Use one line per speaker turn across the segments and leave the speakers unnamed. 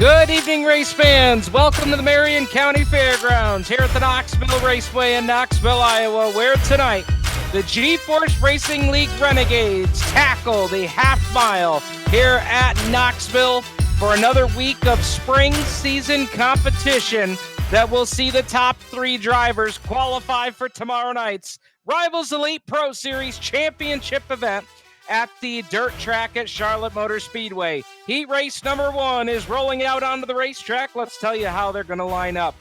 Good evening, race fans. Welcome to the Marion County Fairgrounds here at the Knoxville Raceway in Knoxville, Iowa, where tonight the GForce Racing League Renegades tackle the half mile here at Knoxville for another week of spring season competition that will see the top three drivers qualify for tomorrow night's Rivals Elite Pro Series Championship event at the dirt track at Charlotte Motor Speedway. Heat race number one is rolling out onto the racetrack. Let's tell you how they're going to line up.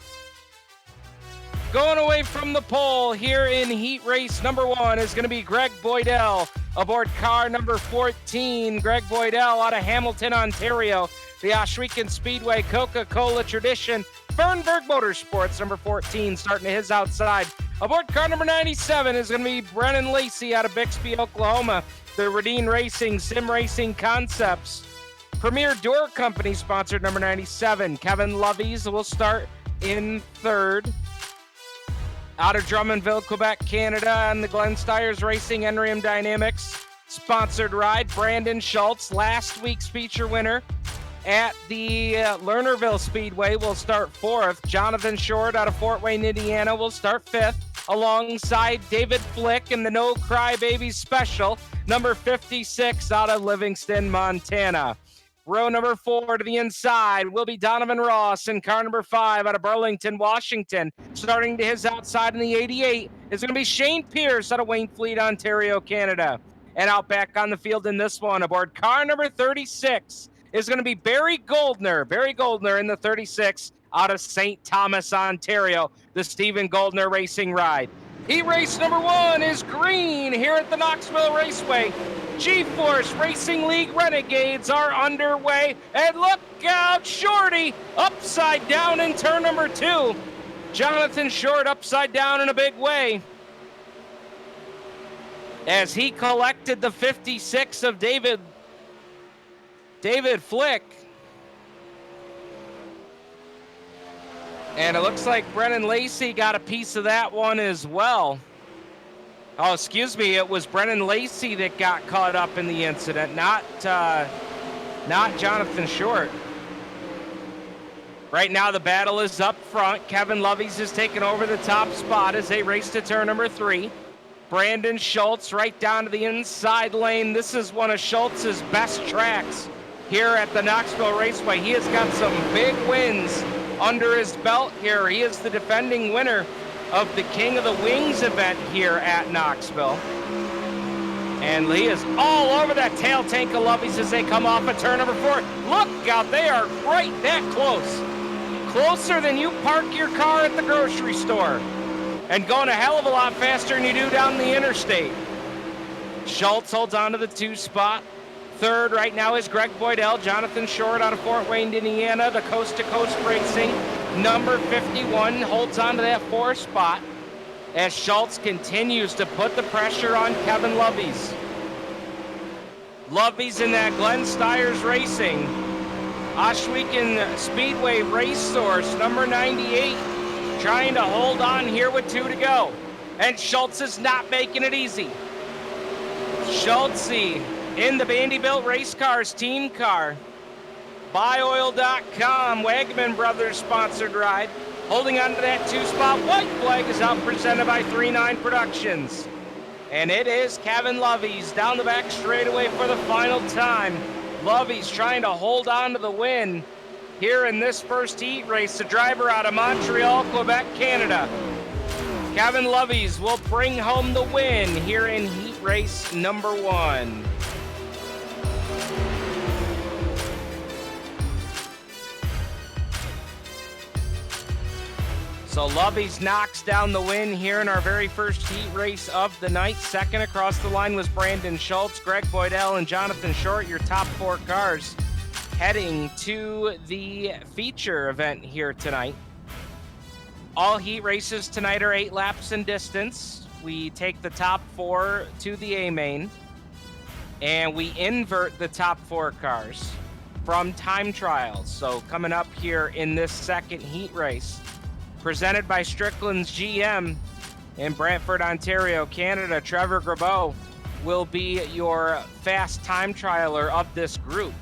Going away from the pole here in heat race number one is going to be Greg Boydell aboard car number 14. Greg Boydell out of Hamilton, Ontario. The Ohsweken Speedway Coca-Cola Tradition. Fernberg Motorsports number 14 starting to his outside. Aboard car number 97 is going to be Brennan Lacey out of Bixby, Oklahoma. The Radine Racing Sim Racing Concepts. Premier Door Company sponsored number 97. Kevin Loveys will start in third. Out of Drummondville, Quebec, Canada, and the Glenn Stiers Racing Enrium Dynamics sponsored ride. Brandon Schultz, last week's feature winner at the Lernerville Speedway, will start fourth. Jonathan Short out of Fort Wayne, Indiana will start fifth, alongside David Flick in the No Cry Babies Special, number 56 out of Livingston, Montana. Row number 4 to the inside will be Donovan Ross in car number 5 out of Burlington, Washington. Starting to his outside in the 88 is going to be Shane Pierce out of Waynfleet, Ontario, Canada. And out back on the field in this one, aboard car number 36, is going to be Barry Goldner. Barry Goldner in the 36 out of St. Thomas, Ontario, the Stephen Goldner Racing ride. Heat race number one is green here at the Knoxville Raceway. GForce Racing League Renegades are underway. And look out, Shorty upside down in turn number 2. Jonathan Short upside down in a big way as he collected the 56 of David Flick. And it looks like Brennan Lacey got a piece of that one as well. Oh, excuse me, it was Brennan Lacey that got caught up in the incident, not Jonathan Short. Right now the battle is up front. Kevin Loveys is taking over the top spot as they race to turn number 3. Brandon Schultz right down to the inside lane. This is one of Schultz's best tracks here at the Knoxville Raceway. He has got some big wins under his belt here. He is the defending winner of the King of the Wings event here at Knoxville. And he is all over that tail tank of Loveys as they come off of turn number 4. Look out, they are right that close. Closer than you park your car at the grocery store. And going a hell of a lot faster than you do down the interstate. Schultz holds on to the 2 spot. Third right now is Greg Boydell. Jonathan Short out of Fort Wayne, Indiana, the Coast to Coast Racing. Number 51 holds on to that 4 spot as Schultz continues to put the pressure on Kevin Loveys. Loveys in that Glenn Stiers Racing Ohsweken Speedway Race Source, number 98, trying to hold on here with 2 to go. And Schultz is not making it easy. Schultz in the Vanderbilt Race Cars team car. BuyOil.com, Wagman Brothers sponsored ride. Holding on to that 2 spot. White flag is out, presented by 39 Productions. And it is Kevin Loveys down the back straightaway for the final time. Loveys trying to hold on to the win here in this first heat race. The driver out of Montreal, Quebec, Canada. Kevin Loveys will bring home the win here in heat race number 1. So Loveys knocks down the win here in our very first heat race of the night. Second across the line was Brandon Schultz, Greg Boydell, and Jonathan Short, your top 4 cars heading to the feature event here tonight. All heat races tonight are 8 laps in distance. We take the top 4 to the A main, and we invert the top 4 cars from time trials. So coming up here in this second heat race, presented by Strickland's GM in Brantford, Ontario, Canada, Trevor Grabeau will be your fast time trialer of this group.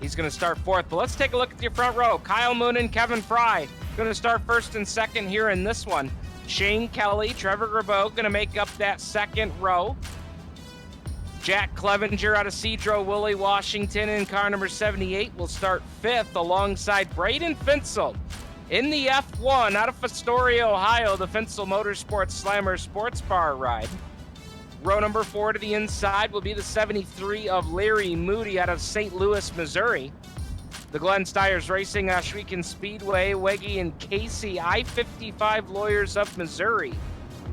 He's going to start fourth. But let's take a look at your front row. Kyle Moonen, Kevin Fry going to start first and second here in this one. Shane Kelly, Trevor Grabeau going to make up that second row. Jack Clevenger out of Cedro, Willie Washington in car number 78 will start fifth alongside Braden Finsel. In the F1 out of Astoria, Ohio, the Finsel Motorsports Slammer Sports Bar ride. Row number 4 to the inside will be the 73 of Larry Moody out of St. Louis, Missouri. The Glenn Stiers Racing Ohsweken Speedway, Weggy and Casey I-55 Lawyers of Missouri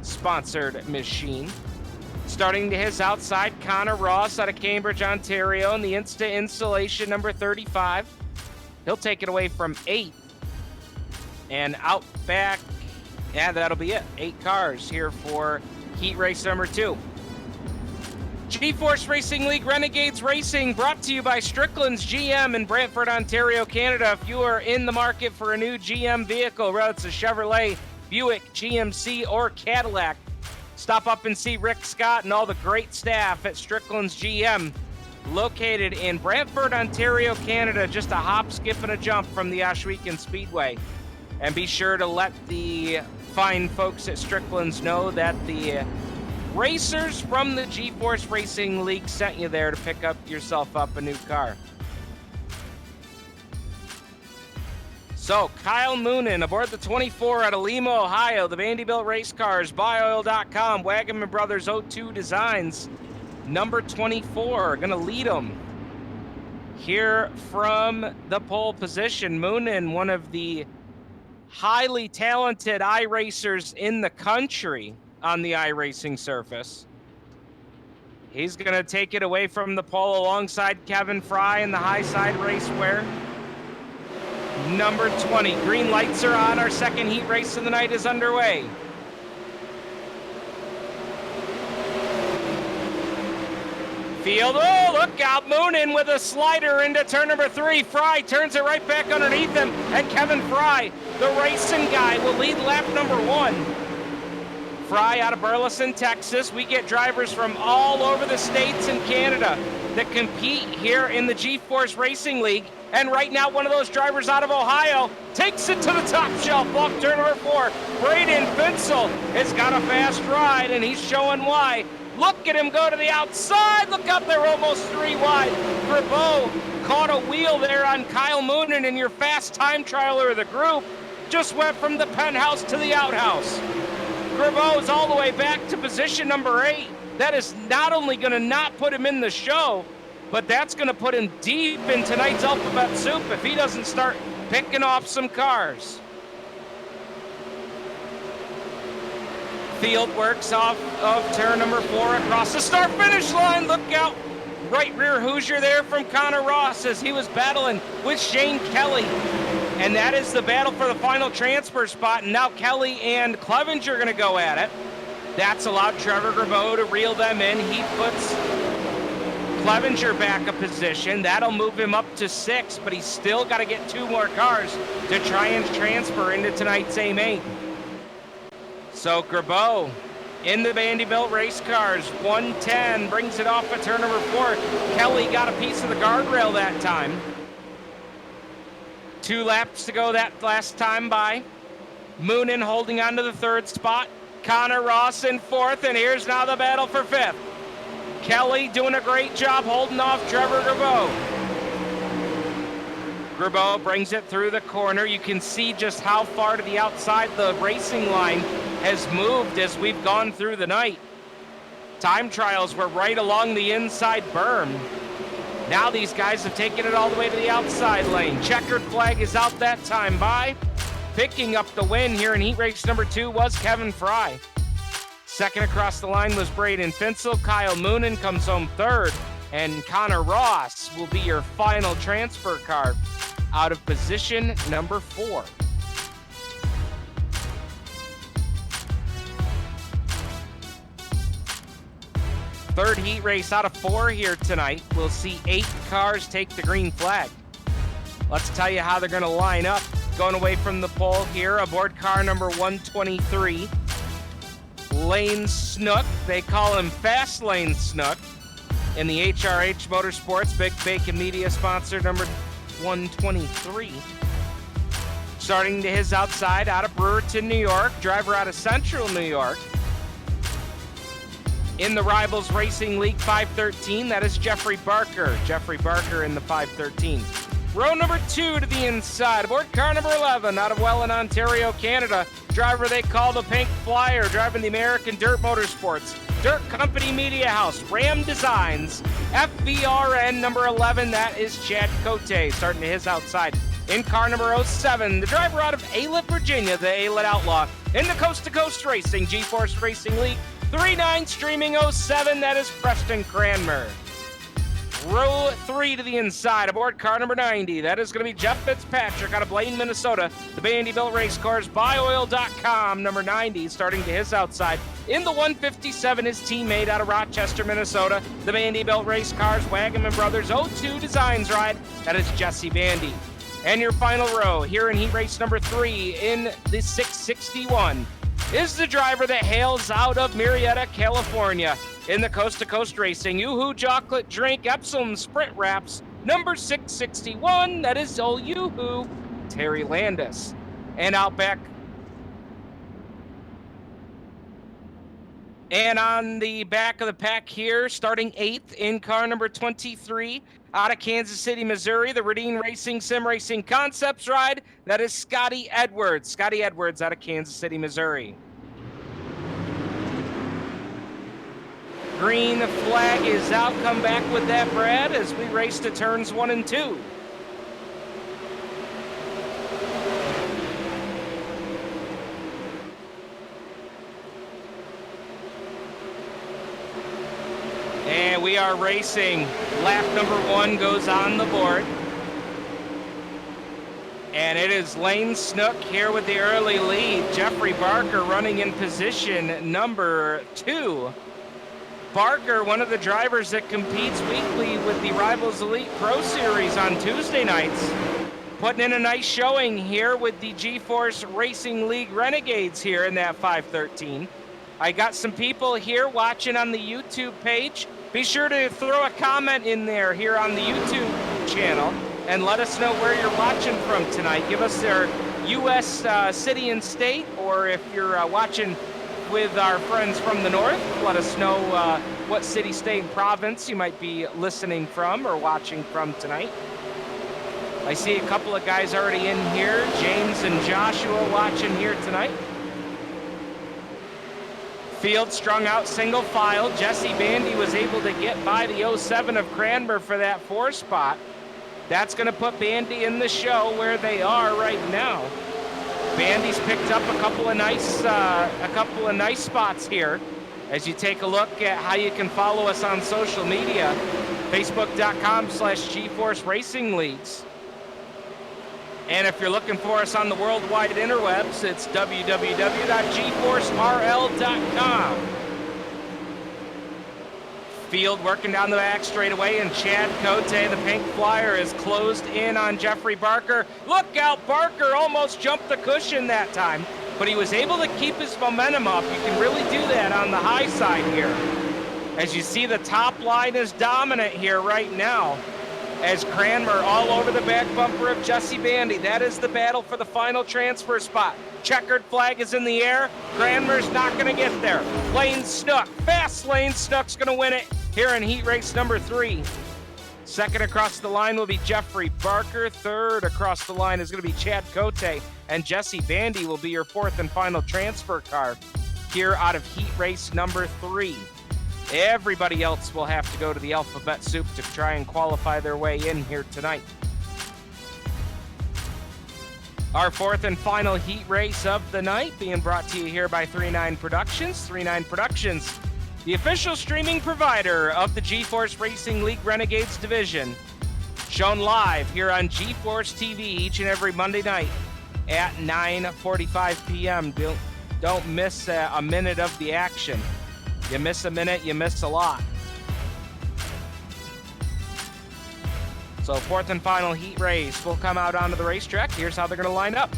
sponsored machine. Starting to his outside, Connor Ross out of Cambridge, Ontario, in the Insta Installation number 35. He'll take it away from 8th. And out back, yeah, that'll be it. 8 cars here for heat race number 2. GForce Racing League Renegades Racing, brought to you by Strickland's GM in Brantford, Ontario, Canada. If you are in the market for a new GM vehicle, whether it's a Chevrolet, Buick, GMC, or Cadillac, stop up and see Rick Scott and all the great staff at Strickland's GM, located in Brantford, Ontario, Canada, just a hop, skip, and a jump from the Ohsweken Speedway. And be sure to let the fine folks at Strickland's know that the racers from the GForce Racing League sent you there to pick up yourself up a new car. So, Kyle Moonen aboard the 24 out of Lima, Ohio, the Vanderbilt Race Cars, BuyOil.com, Wagaman Brothers 02 Designs, number 24, going to lead them here from the pole position. Moonen, one of the highly talented iRacers in the country on the iRacing surface. He's going to take it away from the pole alongside Kevin Fry in the high side racewear. Number 20. Green lights are on. Our second heat race of the night is underway. Field, oh, look out, Moonen with a slider into turn number 3. Fry turns it right back underneath him, and Kevin Fry, the racing guy, will lead lap number 1. Fry out of Burleson, Texas. We get drivers from all over the states and Canada that compete here in the GForce Racing League. And right now, one of those drivers out of Ohio takes it to the top shelf off turn number 4. Braden Finsel has got a fast ride, and he's showing why. Look at him go to the outside. Look up there, almost 3 wide. Grabeau caught a wheel there on Kyle Moonen, and your fast time trialer of the group just went from the penthouse to the outhouse. Grabeau's all the way back to position number 8. That is not only going to not put him in the show, but that's going to put him deep in tonight's alphabet soup if he doesn't start picking off some cars. Field works off of turn number 4 across the start-finish line. Look out. Right rear Hoosier there from Connor Ross as he was battling with Shane Kelly. And that is the battle for the final transfer spot. And now Kelly and Clevenger are going to go at it. That's allowed Trevor Grabeau to reel them in. He puts Clevenger back a position. That'll move him up to 6, but he's still got to get 2 more cars to try and transfer into tonight's A-main. So Grabeau in the Vanderbilt race cars, 110, brings it off at turn number 4. Kelly got a piece of the guardrail that time. 2 laps to go that last time by. Moonen holding on to the 3rd spot. Connor Ross in 4th, and here's now the battle for 5th. Kelly doing a great job holding off Trevor Grabeau. Grabeau brings it through the corner. You can see just how far to the outside the racing line has moved as we've gone through the night. Time trials were right along the inside berm. Now these guys have taken it all the way to the outside lane. Checkered flag is out that time by. Picking up the win here in heat race number 2 was Kevin Fry. Second across the line was Braden Finsel. Kyle Moonen comes home 3rd. And Connor Ross will be your final transfer car out of position number 4. Third heat race out of 4 here tonight. We'll see 8 cars take the green flag. Let's tell you how they're going to line up. Going away from the pole here, aboard car number 123. Lane Snook. They call him Fast Lane Snook. in the HRH Motorsports Big Bacon Media sponsor number 123. Starting to his outside out of Brewerton, New York, driver out of Central New York. In the Rivals Racing League 513, that is Jeffrey Barker. Jeffrey Barker in the 513. Row number 2 to the inside, aboard car number 11 out of Welland, Ontario, Canada. Driver they call the Pink Flyer, driving the American Dirt Motorsports Dirt Company Media House, Ram Designs, FVRN number 11, that is Chad Cote, starting to his outside. In car number 07, the driver out of Aylett, Virginia, the Aylett Outlaw. In the Coast to Coast Racing, GForce Racing League 39, streaming 07, that is Preston Cranmer. Row 3 to the inside, aboard car number 90. That is going to be Jeff Fitzpatrick out of Blaine, Minnesota. The Vanderbilt Race Cars, buyoil.com, number 90, starting to his outside. In the 157, his teammate out of Rochester, Minnesota. The Vanderbilt Race Cars, Wagaman Brothers 02 Designs Ride. That is Jesse Vandy. And your final row here in heat race number 3 in the 661 is the driver that hails out of Murrieta, California. In the Coast to Coast Racing, Yoo-Hoo Chocolate Drink Epsom Sprint Wraps, number 661, that is old Yoo-Hoo, Terry Landis. And out back, and on the back of the pack here, starting 8th in car number 23, out of Kansas City, Missouri, the Radine Racing Sim Racing Concepts Ride, that is Scotty Edwards. Scotty Edwards out of Kansas City, Missouri. Green flag is out. Come back with that, Brad, as we race to turns 1 and 2. And we are racing. Lap number 1 goes on the board. And it is Lane Snook here with the early lead. Jeffrey Barker running in position number 2. Barker, one of the drivers that competes weekly with the Rivals Elite Pro Series on Tuesday nights, putting in a nice showing here with the GForce Racing League Renegades here in that 513. I got some people here watching on the YouTube page. Be sure to throw a comment in there here on the YouTube channel and let us know where you're watching from tonight. Give us their U.S. city and state, or if you're watching with our friends from the north, let us know what city, state, and province you might be listening from or watching from tonight. I see a couple of guys already in here. James and Joshua watching here tonight. Field strung out single file. Jesse Bandy was able to get by the 07 of Cranmer for that 4 spot. That's going to put Bandy in the show where they are right now. Bandy's picked up a couple of nice spots here. As you take a look at how you can follow us on social media, Facebook.com/GForce Racing Leagues. And if you're looking for us on the worldwide interwebs, it's www.gforcerl.com. Field working down the back straightaway, and Chad Cote, the Pink Flyer, is closed in on Jeffrey Barker. Look out, Barker almost jumped the cushion that time, but he was able to keep his momentum up. You can really do that on the high side here. As you see, the top line is dominant here right now, as Cranmer all over the back bumper of Jesse Bandy. That is the battle for the final transfer spot. Checkered flag is in the air. Cranmer's not going to get there. Lane Snook, fast Lane Snook's going to win it here in heat race number 3. Second across the line will be Jeffrey Barker. Third across the line is going to be Chad Cote. And Jesse Bandy will be your 4th and final transfer car here out of heat race number 3. Everybody else will have to go to the alphabet soup to try and qualify their way in here tonight. Our 4th and final heat race of the night being brought to you here by 39 Productions. 39 Productions, the official streaming provider of the GForce Racing League Renegades division. Shown live here on GForce TV each and every Monday night at 9:45 p.m. Don't miss a minute of the action. You miss a minute, you miss a lot. So 4th and final heat race will come out onto the racetrack. Here's how they're going to line up.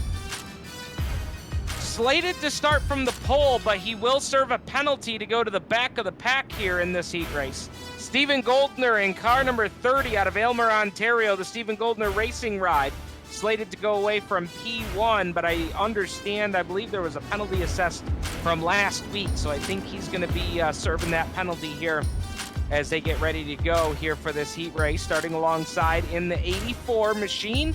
Slated to start from the pole, but he will serve a penalty to go to the back of the pack here in this heat race. Stephen Goldner in car number 30 out of Aylmer, Ontario. The Stephen Goldner Racing Ride slated to go away from P1, but I believe there was a penalty assessed from last week, so I think he's going to be serving that penalty here as they get ready to go here for this heat race. Starting alongside in the 84 machine,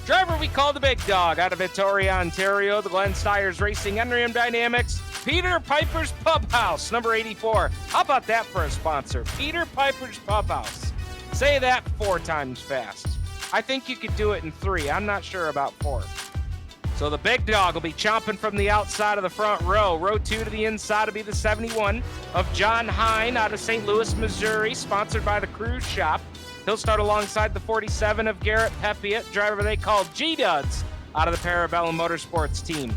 driver we call the Big Dog out of Victoria, Ontario, the Glenn Stiers Racing Enrium Dynamics, Peter Piper's Pub House, number 84. How about that for a sponsor? Peter Piper's Pub House. Say that 4 times fast. I think you could do it in 3. I'm not sure about 4. So the Big Dog will be chomping from the outside of the front row. Row 2 to the inside will be the 71 of John Hine out of St. Louis, Missouri, sponsored by the Cruise Shop. He'll start alongside the 47 of Garrett Pepiot, driver they call G-Duds, out of the Parabellum Motorsports team.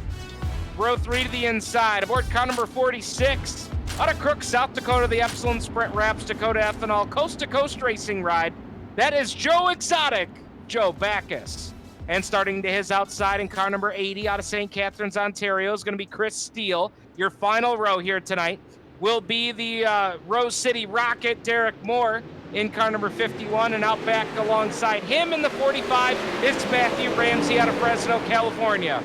Row 3 to the inside, aboard car number 46, out of Crook, South Dakota, the Epsilon Sprint Wraps Dakota Ethanol Coast-to-Coast Racing Ride. That is Joe Exotic, Joe Backus. And starting to his outside in car number 80 out of St. Catharines, Ontario is going to be Chris Steele. Your final row here tonight will be the Rose City Rocket, Derek Moore, in car number 51, and out back alongside him in the 45, it's Matthew Ramsey out of Fresno, California.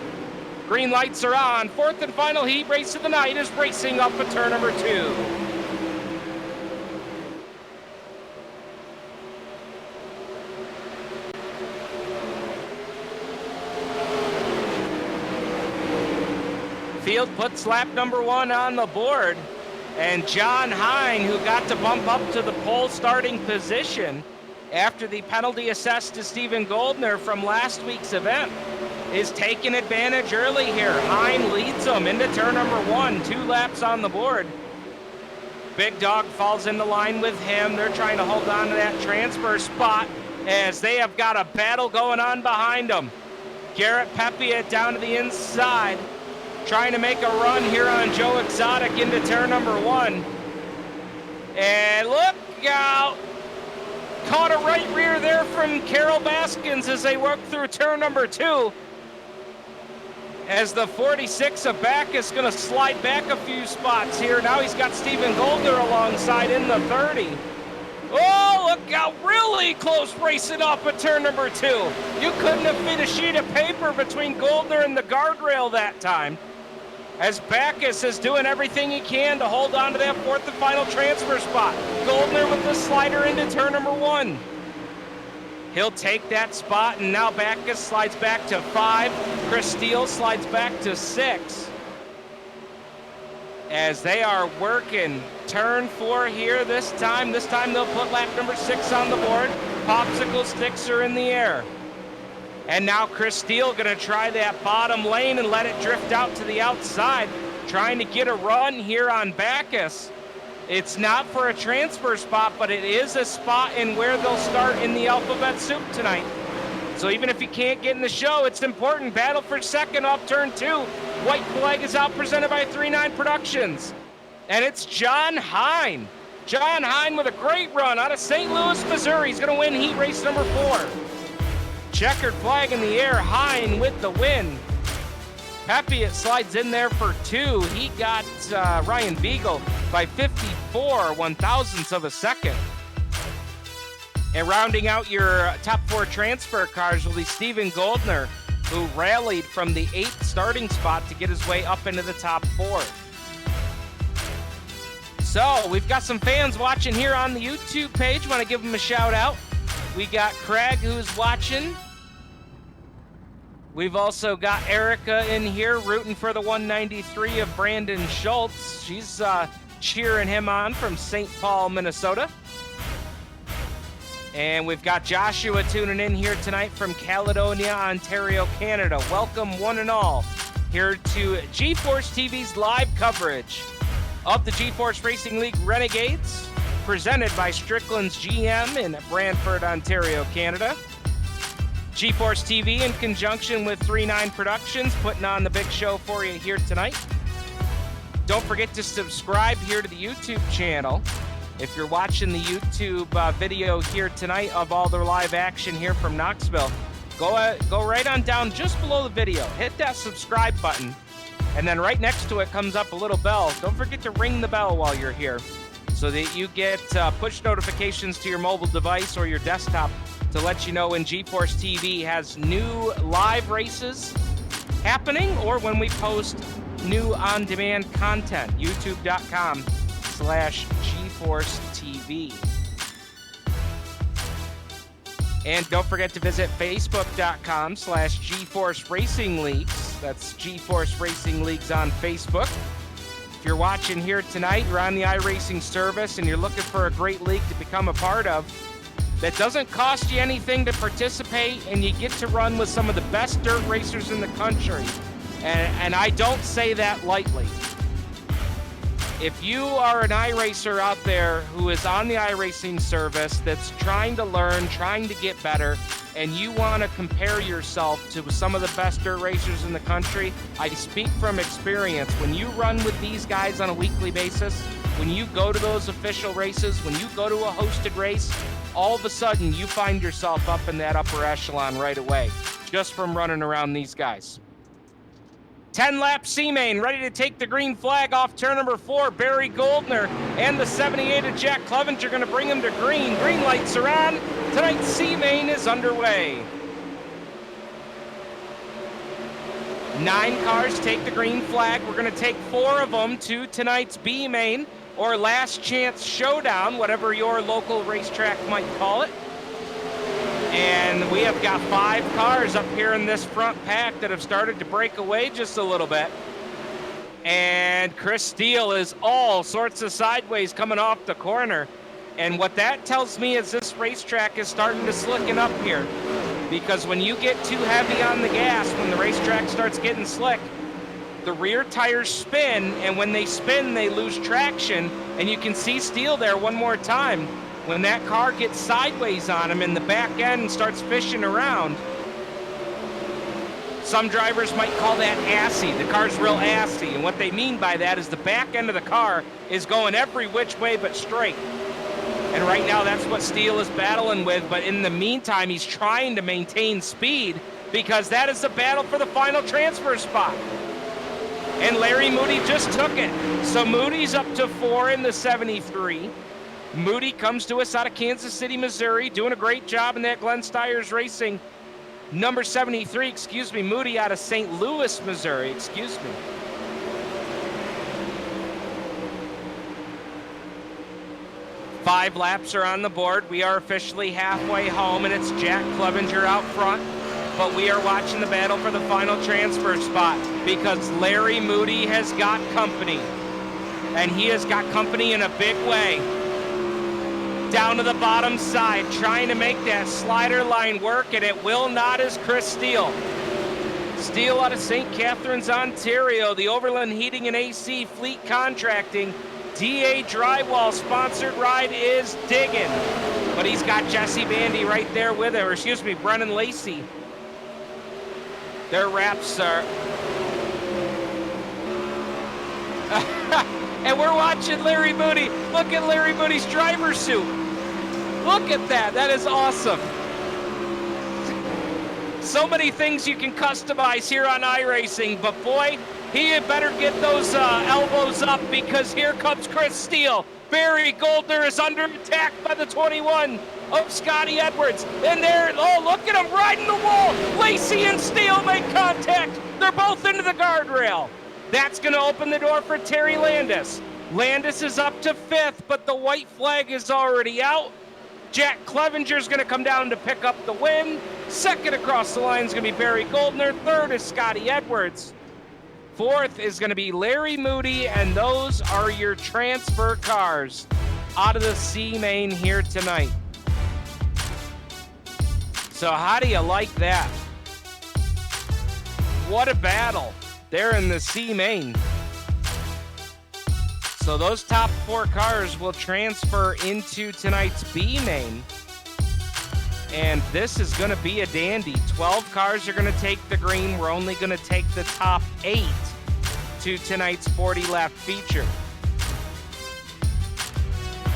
Green lights are on. 4th and final heat race of the night is racing up at turn number 2. Field puts lap number 1 on the board. And John Hine, who got to bump up to the pole starting position after the penalty assessed to Stephen Goldner from last week's event, is taking advantage early here. Hine leads them into turn number 1, 2 laps on the board. Big Dog falls into line with him. They're trying to hold on to that transfer spot as they have got a battle going on behind them. Garrett Pepiot down to the inside, trying to make a run here on Joe Exotic into turn number 1. And look out! Caught a right rear there from Carol Baskins as they work through turn number 2. As the 46 of Backus going to slide back a few spots here. Now he's got Stephen Goldner alongside in the 30. Oh, look out, really close racing off at turn number 2. You couldn't have fit a sheet of paper between Goldner and the guardrail that time, as Backus is doing everything he can to hold on to that 4th and final transfer spot. Goldner with the slider into turn number 1. He'll take that spot, and now Backus slides back to 5. Chris Steele slides back to 6. As they are working turn 4 here this time. This time they'll put lap number 6 on the board. Popsicle sticks are in the air. And now Chris Steele going to try that bottom lane and let it drift out to the outside, trying to get a run here on Backus. It's not for a transfer spot, but it is a spot in where they'll start in the alphabet soup tonight. So even if you can't get in the show, it's important. Battle for second off turn 2. White flag is out, presented by 3-9 Productions. And it's John Hine. John Hine with a great run out of St. Louis, Missouri. He's going to win heat race number 4. Checkered flag in the air, Hine with the win. Pepiot slides in there for 2. He got Ryan Beagle by 54 one-thousandths of a second. And rounding out your top 4 transfer cars will be Stephen Goldner, who rallied from the 8th starting spot to get his way up into the top 4. So we've got some fans watching here on the YouTube page. Want to give them a shout out. We got Craig who's watching. We've also got Erica in here rooting for the 193 of Brandon Schultz. She's cheering him on from St. Paul, Minnesota. And we've got Joshua tuning in here tonight from Caledonia, Ontario, Canada. Welcome one and all here to GForce TV's live coverage of the GForce Racing League Renegades, presented by Strickland's GM in Brantford, Ontario, Canada. GForce TV in conjunction with 3-9 Productions putting on the big show for you here tonight. Don't forget to subscribe here to the YouTube channel. If you're watching the YouTube video here tonight of all the live action here from Knoxville, go right on down just below the video. Hit that subscribe button, and then right next to it comes up a little bell. Don't forget to ring the bell while you're here so that you get push notifications to your mobile device or your desktop to let you know when GForce TV has new live races happening or when we post new on-demand content. youtube.com/GForce TV. And don't forget to visit facebook.com/GForce Racing Leagues. That's GForce Racing Leagues on Facebook. If you're watching here tonight, you're on the iRacing service and you're looking for a great league to become a part of that doesn't cost you anything to participate, and you get to run with some of the best dirt racers in the country. And I don't say that lightly. If you are an iRacer out there who is on the iRacing service that's trying to learn, trying to get better, and you want to compare yourself to some of the best dirt racers in the country, I speak from experience. When you run with these guys on a weekly basis, when you go to those official races, when you go to a hosted race, all of a sudden you find yourself up in that upper echelon right away, just from running around these guys. 10-lap C-Main, ready to take the green flag off turn number 4. Barry Goldner and the 78 of Jack Clevenger going to bring him to green. Green lights are on. Tonight's C-Main is underway. 9 cars take the green flag. We're going to take 4 of them to tonight's B-Main, or last chance showdown, whatever your local racetrack might call it. And we have got 5 cars up here in this front pack that have started to break away just a little bit. And Chris Steele is all sorts of sideways coming off the corner. And what that tells me is this racetrack is starting to slicken up here. Because when you get too heavy on the gas, when the racetrack starts getting slick, the rear tires spin, and when they spin, they lose traction. And you can see Steele there one more time. When that car gets sideways on him and the back end starts fishing around, some drivers might call that assy. The car's real assy, and what they mean by that is the back end of the car is going every which way but straight. And right now that's what Steele is battling with, but in the meantime he's trying to maintain speed because that is the battle for the final transfer spot. And Larry Moody just took it. So Moody's up to 4 in the 73. Moody comes to us out of Kansas City, Missouri, doing a great job in that Glenn Stiers Racing number 73, Moody out of St. Louis, Missouri, 5 laps are on the board. We are officially halfway home, and it's Jack Clevenger out front. But we are watching the battle for the final transfer spot because Larry Moody has got company. And he has got company in a big way. Down to the bottom side, trying to make that slider line work, and it will not, as Chris Steele. Steele out of St. Catharines, Ontario, the Overland Heating and AC Fleet Contracting DA Drywall sponsored ride is digging. But he's got Jesse Bandy right there with him, or Brennan Lacey. Their wraps are... And we're watching Larry Moody. Look at Larry Moody's driver's suit. Look at that. That is awesome. So many things you can customize here on iRacing, but boy, he had better get those elbows up because here comes Chris Steele. Barry Goldner is under attack by the 21 of Scotty Edwards. And there, oh, look at him riding the wall. Lacey and Steele make contact. They're both into the guardrail. That's going to open the door for Terry Landis. Landis is up to 5th, but the white flag is already out. Jack Clevenger's going to come down to pick up the win. 2nd across the line is going to be Barry Goldner. 3rd is Scotty Edwards. 4th is going to be Larry Moody, and those are your transfer cars out of the C-Main here tonight. So how do you like that? What a battle. They're in the C-Main. So those top 4 cars will transfer into tonight's B-Main. And this is going to be a dandy. 12 cars are going to take the green. We're only going to take the top 8 to tonight's 40-lap feature.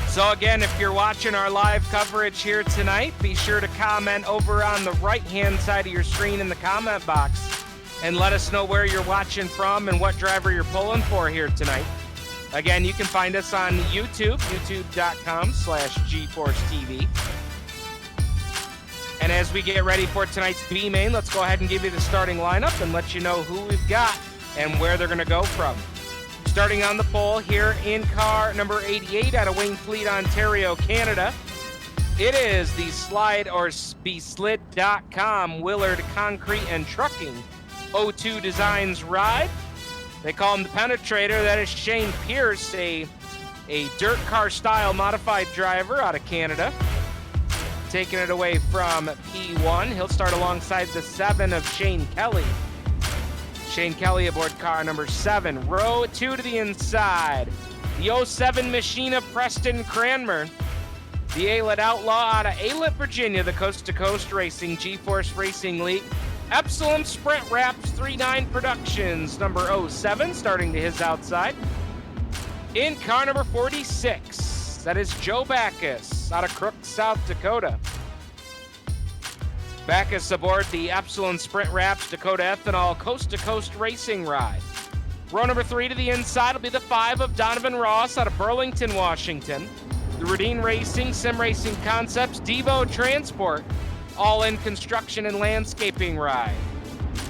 So again, if you're watching our live coverage here tonight, be sure to comment over on the right-hand side of your screen in the comment box and let us know where you're watching from and what driver you're pulling for here tonight. Again, you can find us on YouTube, youtube.com/GForceTV. And as we get ready for tonight's B main, let's go ahead and give you the starting lineup and let you know who we've got and where they're going to go from. Starting on the pole here in car number 88 out of Wainfleet, Ontario, Canada. It is the SlideOrBeSlid.com Willard Concrete and Trucking O2 Designs ride. They call him the Penetrator. That is Shane Pierce, a dirt car style modified driver out of Canada. Taking it away from P1. He'll start alongside the 7 of Shane Kelly. Shane Kelly aboard car number 7. Row 2 to the inside. The 07 machine of Preston Cranmer. The Alet Outlaw out of Alet, Virginia, the Coast to Coast Racing GForce Racing League. Epsilon Sprint Wraps 39 Productions, number 07, starting to his outside. In car number 46, that is Joe Backus out of Crook, South Dakota. Backus aboard the Epsilon Sprint Wraps Dakota Ethanol Coast to Coast Racing ride. Row number 3 to the inside will be the 5 of Donovan Ross out of Burlington, Washington. The Radine Racing, Sim Racing Concepts, Devo Transport, all-in construction and landscaping ride.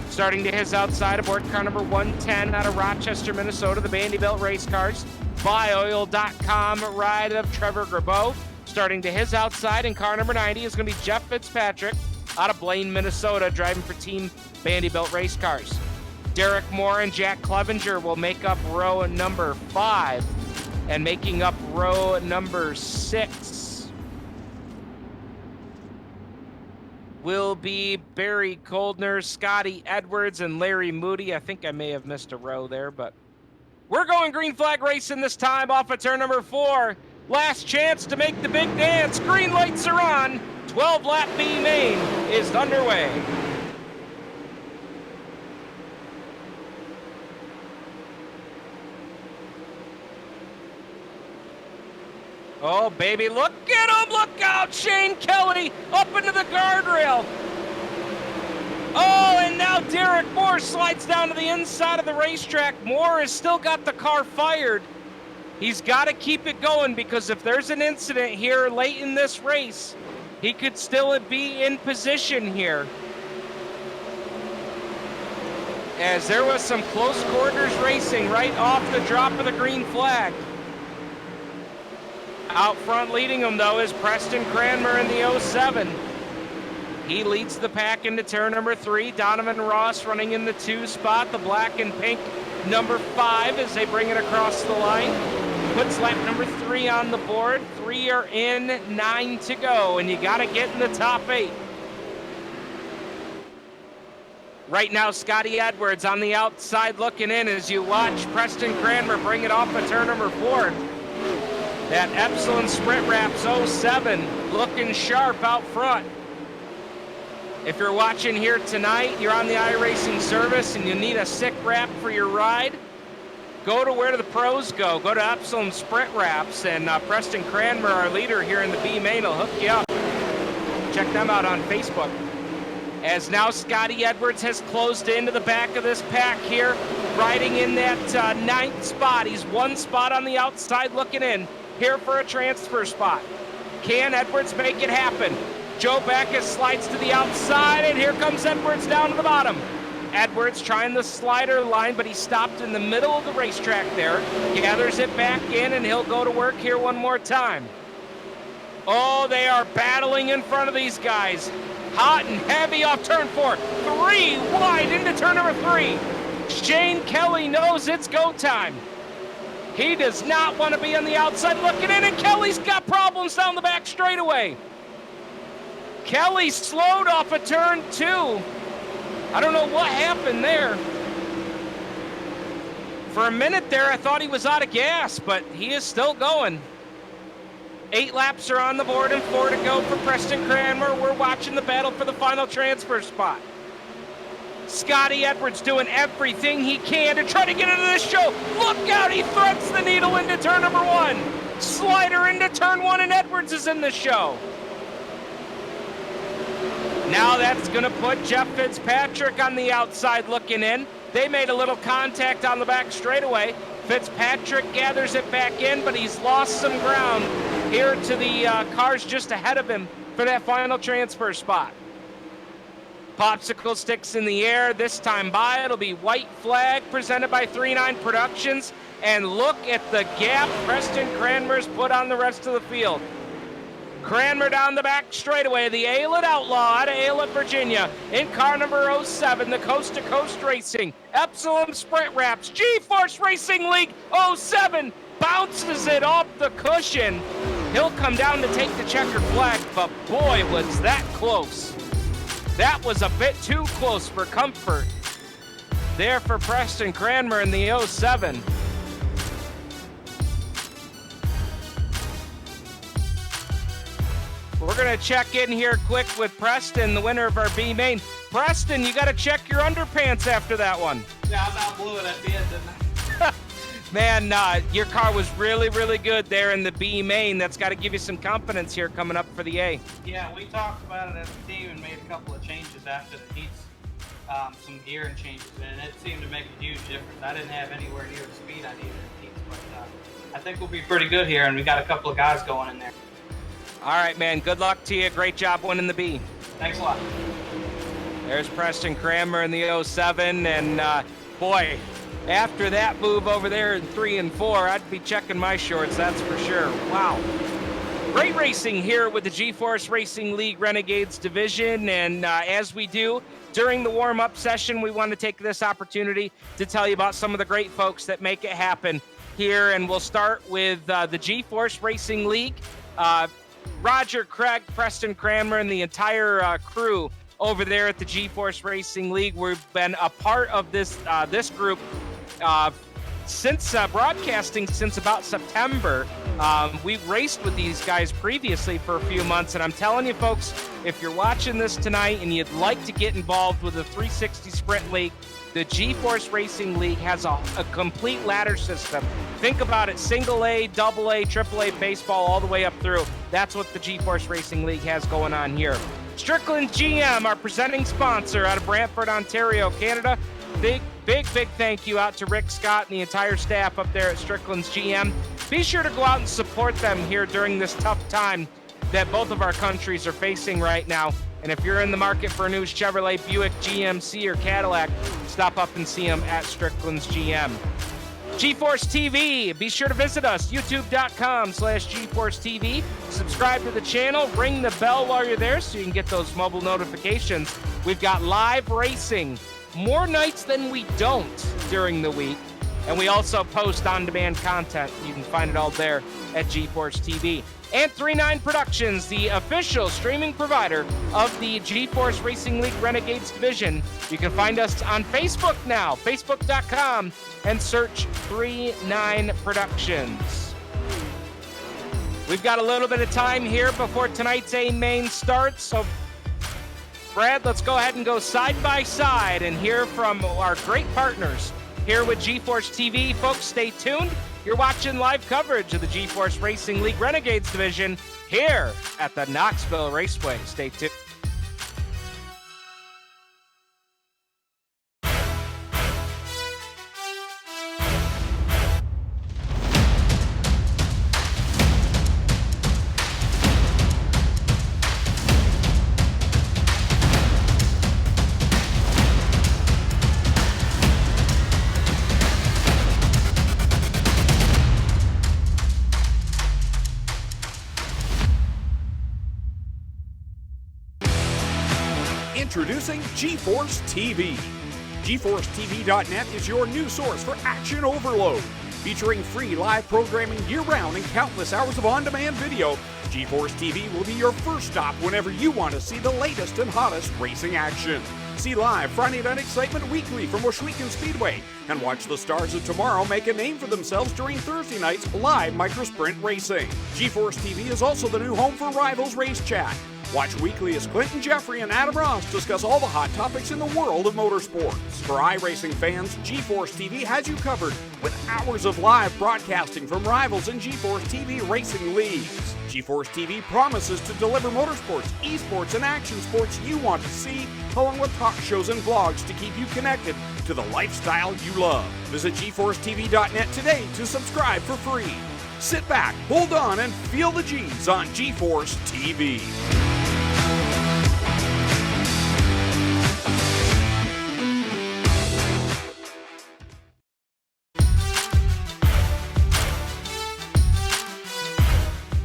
Starting to his outside aboard car number 110 out of Rochester, Minnesota, the Vanderbilt Race Cars, Buyoil.com ride of Trevor Grabeau. Starting to his outside in car number 90 is going to be Jeff Fitzpatrick out of Blaine, Minnesota, driving for Team Vanderbilt Race Cars. Derek Moore and Jack Clevenger will make up row number 5, and making up row number 6 will be Barry Koldner, Scotty Edwards, and Larry Moody. I think I may have missed a row there, but we're going green flag racing this time off of turn number 4. Last chance to make the big dance. Green lights are on. 12-lap B main is underway. Oh, baby, look at him! Look out! Shane Kelly up into the guardrail. Oh, and now Derek Moore slides down to the inside of the racetrack. Moore has still got the car fired. He's got to keep it going because if there's an incident here late in this race, he could still be in position here. As there was some close quarters racing right off the drop of the green flag. Out front leading them, though, is Preston Cranmer in the 07. He leads the pack into turn number 3. Donovan Ross running in the 2 spot. The black and pink number 5 as they bring it across the line. Puts lap number 3 on the board. 3 are in, 9 to go, and you got to get in the top 8. Right now, Scotty Edwards on the outside looking in as you watch Preston Cranmer bring it off of turn number 4. That Epsilon Sprint Wraps 07 looking sharp out front. If you're watching here tonight, you're on the iRacing service and you need a sick wrap for your ride, go to where the pros go. Go to Epsilon Sprint Wraps, and Preston Cranmer, our leader here in the B main, will hook you up. Check them out on Facebook. As now Scotty Edwards has closed into the back of this pack here, riding in that 9th spot. He's 1 spot on the outside looking in. Here for a transfer spot. Can Edwards make it happen? Joe Backus slides to the outside, and here comes Edwards down to the bottom. Edwards trying the slider line, but he stopped in the middle of the racetrack there. Gathers it back in, and he'll go to work here one more time. Oh, they are battling in front of these guys. Hot and heavy off turn 4. 3 wide into turn number 3. Shane Kelly knows it's go time. He does not want to be on the outside looking in, and Kelly's got problems down the back straightaway. Kelly slowed off of turn 2. I don't know what happened there. For a minute there, I thought he was out of gas, but he is still going. 8 laps are on the board and 4 to go for Preston Cranmer. We're watching the battle for the final transfer spot. Scotty Edwards doing everything he can to try to get into this show. Look out, he threads the needle into turn number 1. Slider into turn 1, and Edwards is in the show. Now that's going to put Jeff Fitzpatrick on the outside looking in. They made a little contact on the back straightaway. Fitzpatrick gathers it back in, but he's lost some ground here to the cars just ahead of him for that final transfer spot. Popsicle sticks in the air, this time by. It'll be white flag presented by 3-9 Productions. And look at the gap Preston Cranmer's put on the rest of the field. Cranmer down the back straightaway, the Aylett Outlaw out of Aylett, Virginia. In car number 07, the Coast to Coast Racing, Epsilon Sprint Wraps, GForce Racing League 07, bounces it off the cushion. He'll come down to take the checker flag, but boy, was that close. That was a bit too close for comfort there for Preston Cranmer in the 07. We're going to check in here quick with Preston, the winner of our B main. Preston, you got to check your underpants after that one.
Yeah, I about blew it at the end, didn't I?
Man, your car was really, really good there in the B main. That's got to give you some confidence here coming up for the A.
Yeah, we talked about it as a team and made a couple of changes after the heats, some gearing changes, and it seemed to make a huge difference. I didn't have anywhere near the speed I needed in the heats, but I think we'll be pretty good here, and we got a couple of guys going in there.
All right, man. Good luck to you. Great job winning the B.
Thanks a lot.
There's Preston Cranmer in the 07, and boy, after that move over there in 3 and 4, I'd be checking my shorts, that's for sure. Wow. Great racing here with the GForce Racing League Renegades division, and as we do during the warm-up session, we want to take this opportunity to tell you about some of the great folks that make it happen here, and we'll start with the GForce Racing League. Roger, Craig, Preston Cranmer, and the entire crew over there at the GForce Racing League. We've been a part of this group since broadcasting since about September. We've raced with these guys previously for a few months, and I'm telling you folks, if you're watching this tonight and you'd like to get involved with the 360 Sprint League, the GForce Racing League has a complete ladder system. Think about it, single A, double A, triple A baseball all the way up through. That's what the GForce Racing League has going on here. Strickland GM, our presenting sponsor out of Brantford, Ontario, Canada. Big thank you out to Rick Scott and the entire staff up there at Strickland's GM. Be sure to go out and support them here during this tough time that both of our countries are facing right now. And if you're in the market for a new Chevrolet, Buick, GMC, or Cadillac, stop up and see them at Strickland's GM. GForce TV, be sure to visit us, youtube.com/GForce TV. Subscribe to the channel, ring the bell while you're there so you can get those mobile notifications. We've got live racing more nights than we don't during the week. And we also post on-demand content. You can find it all there at GForce TV. And 3-9 Productions, the official streaming provider of the GForce Racing League Renegades division. You can find us on Facebook now, facebook.com, and search 3-9 Productions. We've got a little bit of time here before tonight's A main starts, so Brad, let's go ahead and go side by side and hear from our great partners here with GForce TV. Folks, stay tuned. You're watching live coverage of the GForce Racing League Renegades division here at the Knoxville Raceway. Stay tuned.
Introducing GForce TV. GForceTV.net is your new source for action overload. Featuring free live programming year-round and countless hours of on-demand video, GForce TV will be your first stop whenever you want to see the latest and hottest racing action. See live Friday Night Excitement weekly from Washougal Speedway, and watch the stars of tomorrow make a name for themselves during Thursday night's live microsprint racing. GForce TV is also the new home for Rivals Race Chat. Watch weekly as Clinton Jeffrey and Adam Ross discuss all the hot topics in the world of motorsports. For iRacing fans, GForce TV has you covered with hours of live broadcasting from rivals in GForce TV racing leagues. GForce TV promises to deliver motorsports, esports, and action sports you want to see, along with talk shows and vlogs to keep you connected to the lifestyle you love. Visit GForceTV.net today to subscribe for free. Sit back, hold on, and feel the G's on GForce TV.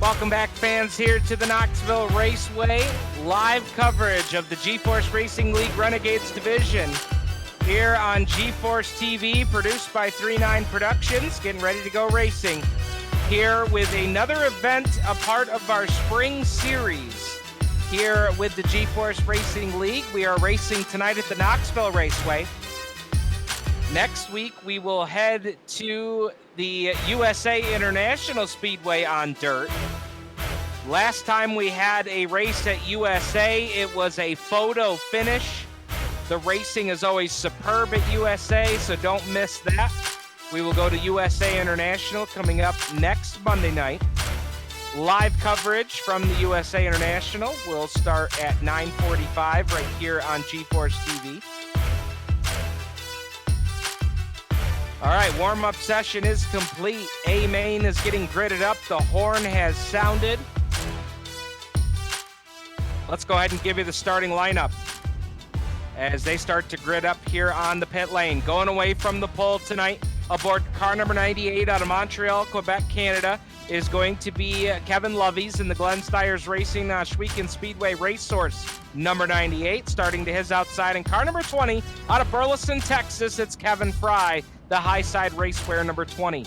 Welcome back, fans, here to the Knoxville Raceway. Live coverage of the GForce Racing League Renegades division here on GForce TV, produced by 39 Productions, getting ready to go racing here with another event, a part of our spring series here with the GForce Racing League. We are racing tonight at the Knoxville Raceway. Next week, we will head to the USA International Speedway on dirt. Last time we had a race at USA, it was a photo finish. The racing is always superb at USA, so don't miss that. We will go to USA International coming up next Monday night. Live coverage from the USA International will start at 9:45 right here on GForce TV. All right, warm-up session is complete. A-Main is getting gridded up. The horn has sounded. Let's go ahead and give you the starting lineup as they start to grid up here on the pit lane. Going away from the pole tonight, aboard car number 98 out of Montreal, Quebec, Canada, is going to be Kevin Lovies in the Glenn Stiers Racing Shwekin Speedway Race Source number 98. Starting to his outside in car number 20 out of Burleson, Texas, it's Kevin Fry, the Highside Racewear number 20.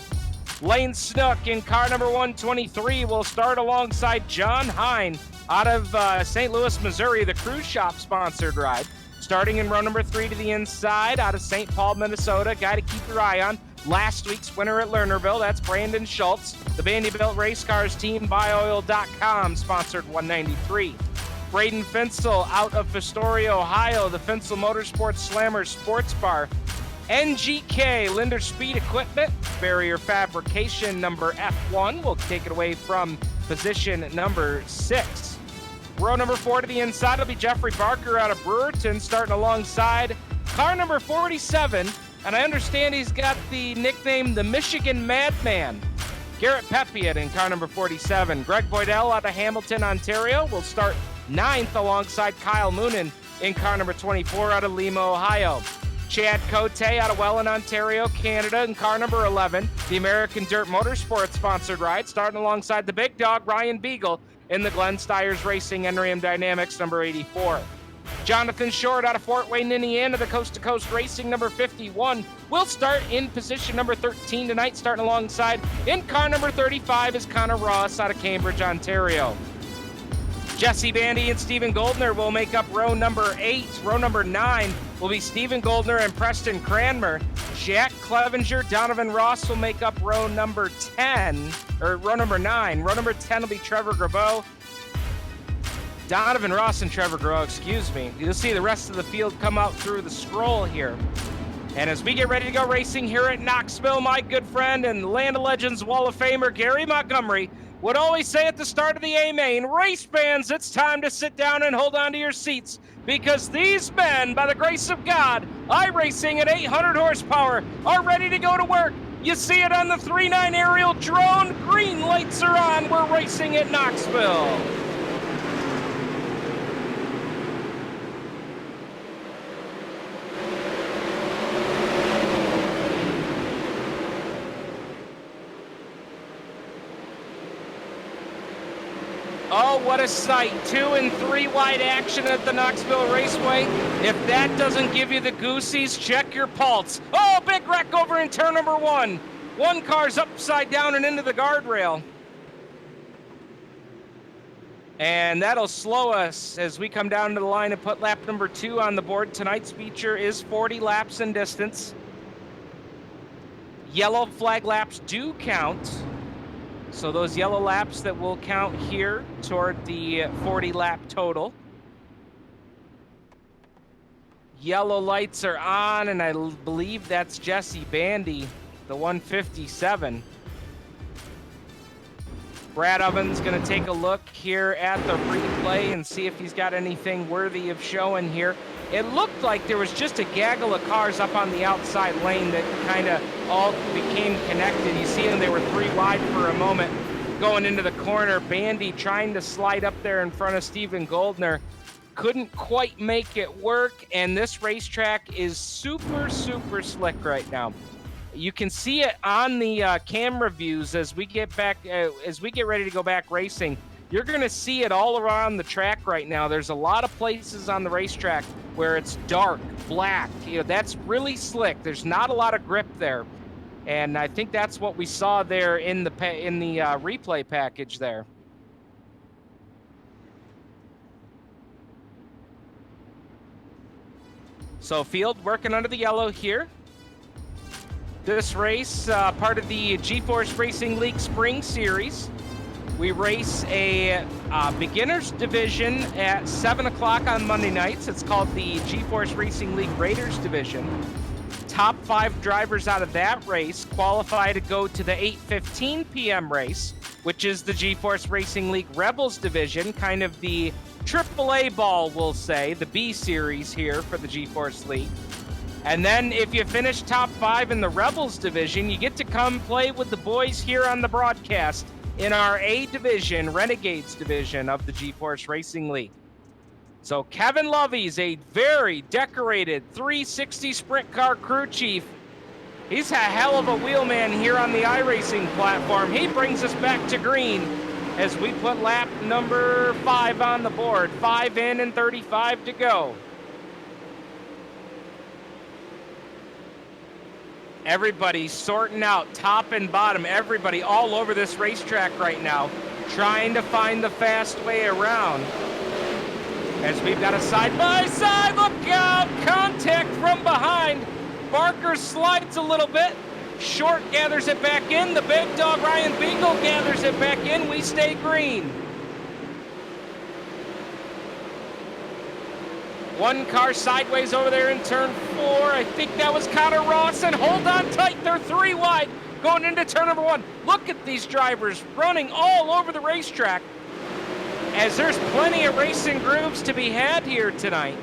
Lane Snook in car number 123 will start alongside John Hine out of St. Louis, Missouri, the Cruise Shop sponsored ride. Starting in row number 3 to the inside out of St. Paul, Minnesota, guy to keep your eye on. Last week's winner at Lernerville, that's Brandon Schultz. The Vanderbilt Race Cars team, BuyOil.com, sponsored 193. Braden Finsel out of Fostoria, Ohio, the Finsel Motorsports Slammer Sports Bar. NGK, Linder Speed Equipment, barrier fabrication number F1 will take it away from position number 6. Row number 4 to the inside will be Jeffrey Barker out of Brewerton, starting alongside car number 47, and I understand he's got the nickname the Michigan Madman. Garrett Pepiot in car number 47. Greg Boydell out of Hamilton, Ontario will start 9th alongside Kyle Moonen in car number 24 out of Lima, Ohio. Chad Cote out of Welland, Ontario, Canada in car number 11. The American Dirt Motorsports sponsored ride, starting alongside the big dog Ryan Beagle in the Glenn Stiers Racing Enrium Dynamics number 84. Jonathan Short out of Fort Wayne, Indiana, the Coast to Coast Racing number 51 will start in position number 13 tonight, starting alongside in car number 35 is Connor Ross out of Cambridge, Ontario. Jesse Bandy and Stephen Goldner will make up row number 8. Row number 9 will be Stephen Goldner and Preston Cranmer. Jack Clevenger, Donovan Ross will make up row number 10, or row number 9. Row number 10 will be Trevor Grabeau. Donovan Ross and Trevor Grabeau, excuse me. You'll see the rest of the field come out through the scroll here. And as we get ready to go racing here at Knoxville, my good friend and Land of Legends Wall of Famer Gary Montgomery would always say at the start of the A-Main, race fans, it's time to sit down and hold on to your seats, because these men, by the grace of God, iRacing at 800 horsepower, are ready to go to work. You see it on the 3.9 aerial drone. Green lights are on. We're racing at Knoxville. Oh, what a sight. 2 and 3 wide action at the Knoxville Raceway. If that doesn't give you the goosies, check your pulse. Oh, big wreck over in turn number 1. One car's upside down and into the guardrail. And that'll slow us as we come down to the line and put lap number 2 on the board. Tonight's feature is 40 laps in distance. Yellow flag laps do count. So those yellow laps that will count here toward the 40 lap total. Yellow lights are on, and I believe that's Jesse Bandy, the 157. Brad Ovens going to take a look here at the replay and see if he's got anything worthy of showing here. It looked like there was just a gaggle of cars up on the outside lane that kind of all became connected. You see them, they were 3 wide for a moment going into the corner. Bandy trying to slide up there in front of Steven Goldner. Couldn't quite make it work, and this racetrack is super, super slick right now. You can see it on the camera views as we get back, as we get ready to go back racing. You're going to see it all around the track right now. There's a lot of places on the racetrack where it's dark, black. You know, that's really slick. There's not a lot of grip there, and I think that's what we saw there in the replay package there. So field working under the yellow here. This race, part of the GForce Racing League Spring Series. We race a beginners division at 7 o'clock on Monday nights. It's called the GForce Racing League Raiders Division. Top 5 drivers out of that race qualify to go to the 8:15 p.m. race, which is the GForce Racing League Rebels Division, kind of the AAA ball, we'll say, the B series here for the GForce League. And then if you finish top 5 in the Rebels division, you get to come play with the boys here on the broadcast in our A division, Renegades division of the GForce Racing League. So Kevin Lovey's a very decorated 360 sprint car crew chief. He's a hell of a wheelman here on the iRacing platform. He brings us back to green as we put lap number 5 on the board. 5 in and 35 to go. Everybody sorting out top and bottom. Everybody all over this racetrack right now, trying to find the fast way around. As we've got a side-by-side, look out! Contact from behind. Barker slides a little bit. Short gathers it back in. The big dog Ryan Beagle gathers it back in. We stay green. One car sideways over there in turn 4. I think that was Connor Ross, and hold on tight. They're 3 wide going into turn number 1. Look at these drivers running all over the racetrack, as there's plenty of racing grooves to be had here tonight.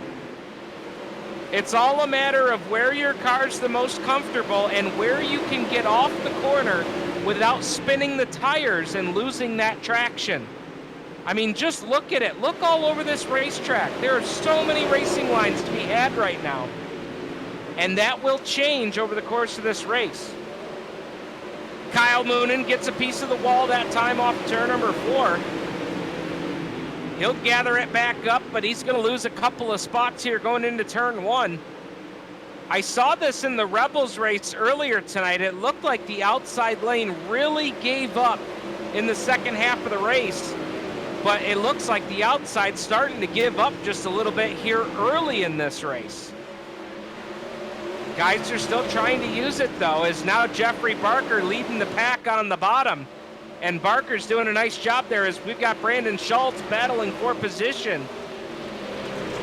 It's all a matter of where your car's the most comfortable and where you can get off the corner without spinning the tires and losing that traction. I mean, just look at it. Look all over this racetrack. There are so many racing lines to be had right now. And that will change over the course of this race. Kyle Moonen gets a piece of the wall that time off turn number 4. He'll gather it back up, but he's going to lose a couple of spots here going into turn 1. I saw this in the Rebels race earlier tonight. It looked like the outside lane really gave up in the second half of the race, but it looks like the outside's starting to give up just a little bit here early in this race. Guys are still trying to use it, though, as now Jeffrey Barker leading the pack on the bottom. And Barker's doing a nice job there as we've got Brandon Schultz battling for position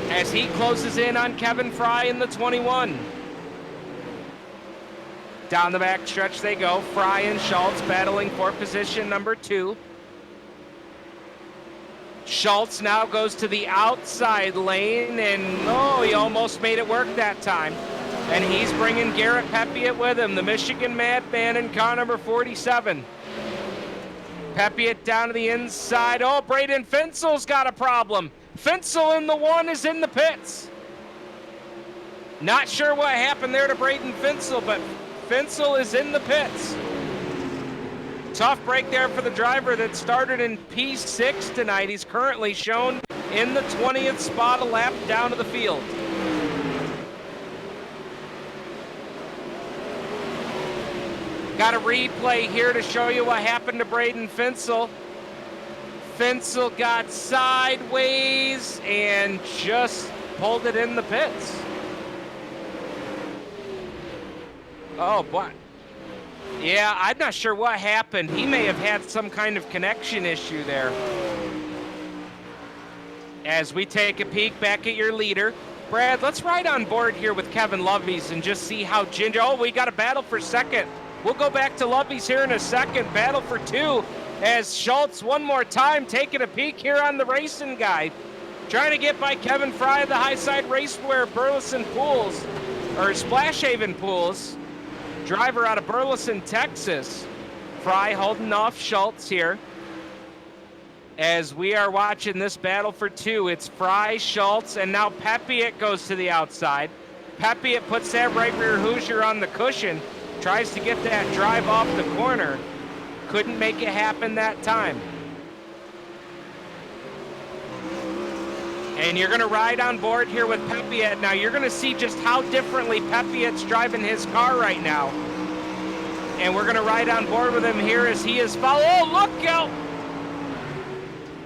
as he closes in on Kevin Fry in the 21. Down the back stretch they go. Fry and Schultz battling for position number 2. Schultz now goes to the outside lane, and he almost made it work that time. And he's bringing Garrett Pepiot with him, the Michigan Madman in car number 47. Pepiot down to the inside. Oh, Braden Finsel's got a problem. Finsel in the 1 is in the pits. Not sure what happened there to Braden Finsel, but Finsel is in the pits. Tough break there for the driver that started in P6 tonight. He's currently shown in the 20th spot, a lap down to the field. Got a replay here to show you what happened to Braden Finsel. Finsel got sideways and just pulled it in the pits. Oh, boy. Yeah, I'm not sure what happened. He may have had some kind of connection issue there. As we take a peek back at your leader, Brad, let's ride on board here with Kevin Loveys and just see how Ginger. Oh, we got a battle for second. We'll go back to Loveys here in a second. Battle for two as Schultz one more time taking a peek here on the racing guy. Trying to get by Kevin Fry of the Highside Racewear Burleson Pools, or Splash Haven Pools. Driver out of Burleson, Texas. Fry holding off Schultz here. As we are watching this battle for two, it's Fry, Schultz, and now Pepiot goes to the outside. Pepiot puts that right rear Hoosier on the cushion, tries to get that drive off the corner. Couldn't make it happen that time. And you're gonna ride on board here with Pepiot. Now you're gonna see just how differently Pepiot's driving his car right now. And we're gonna ride on board with him here as he is following. Oh, look out!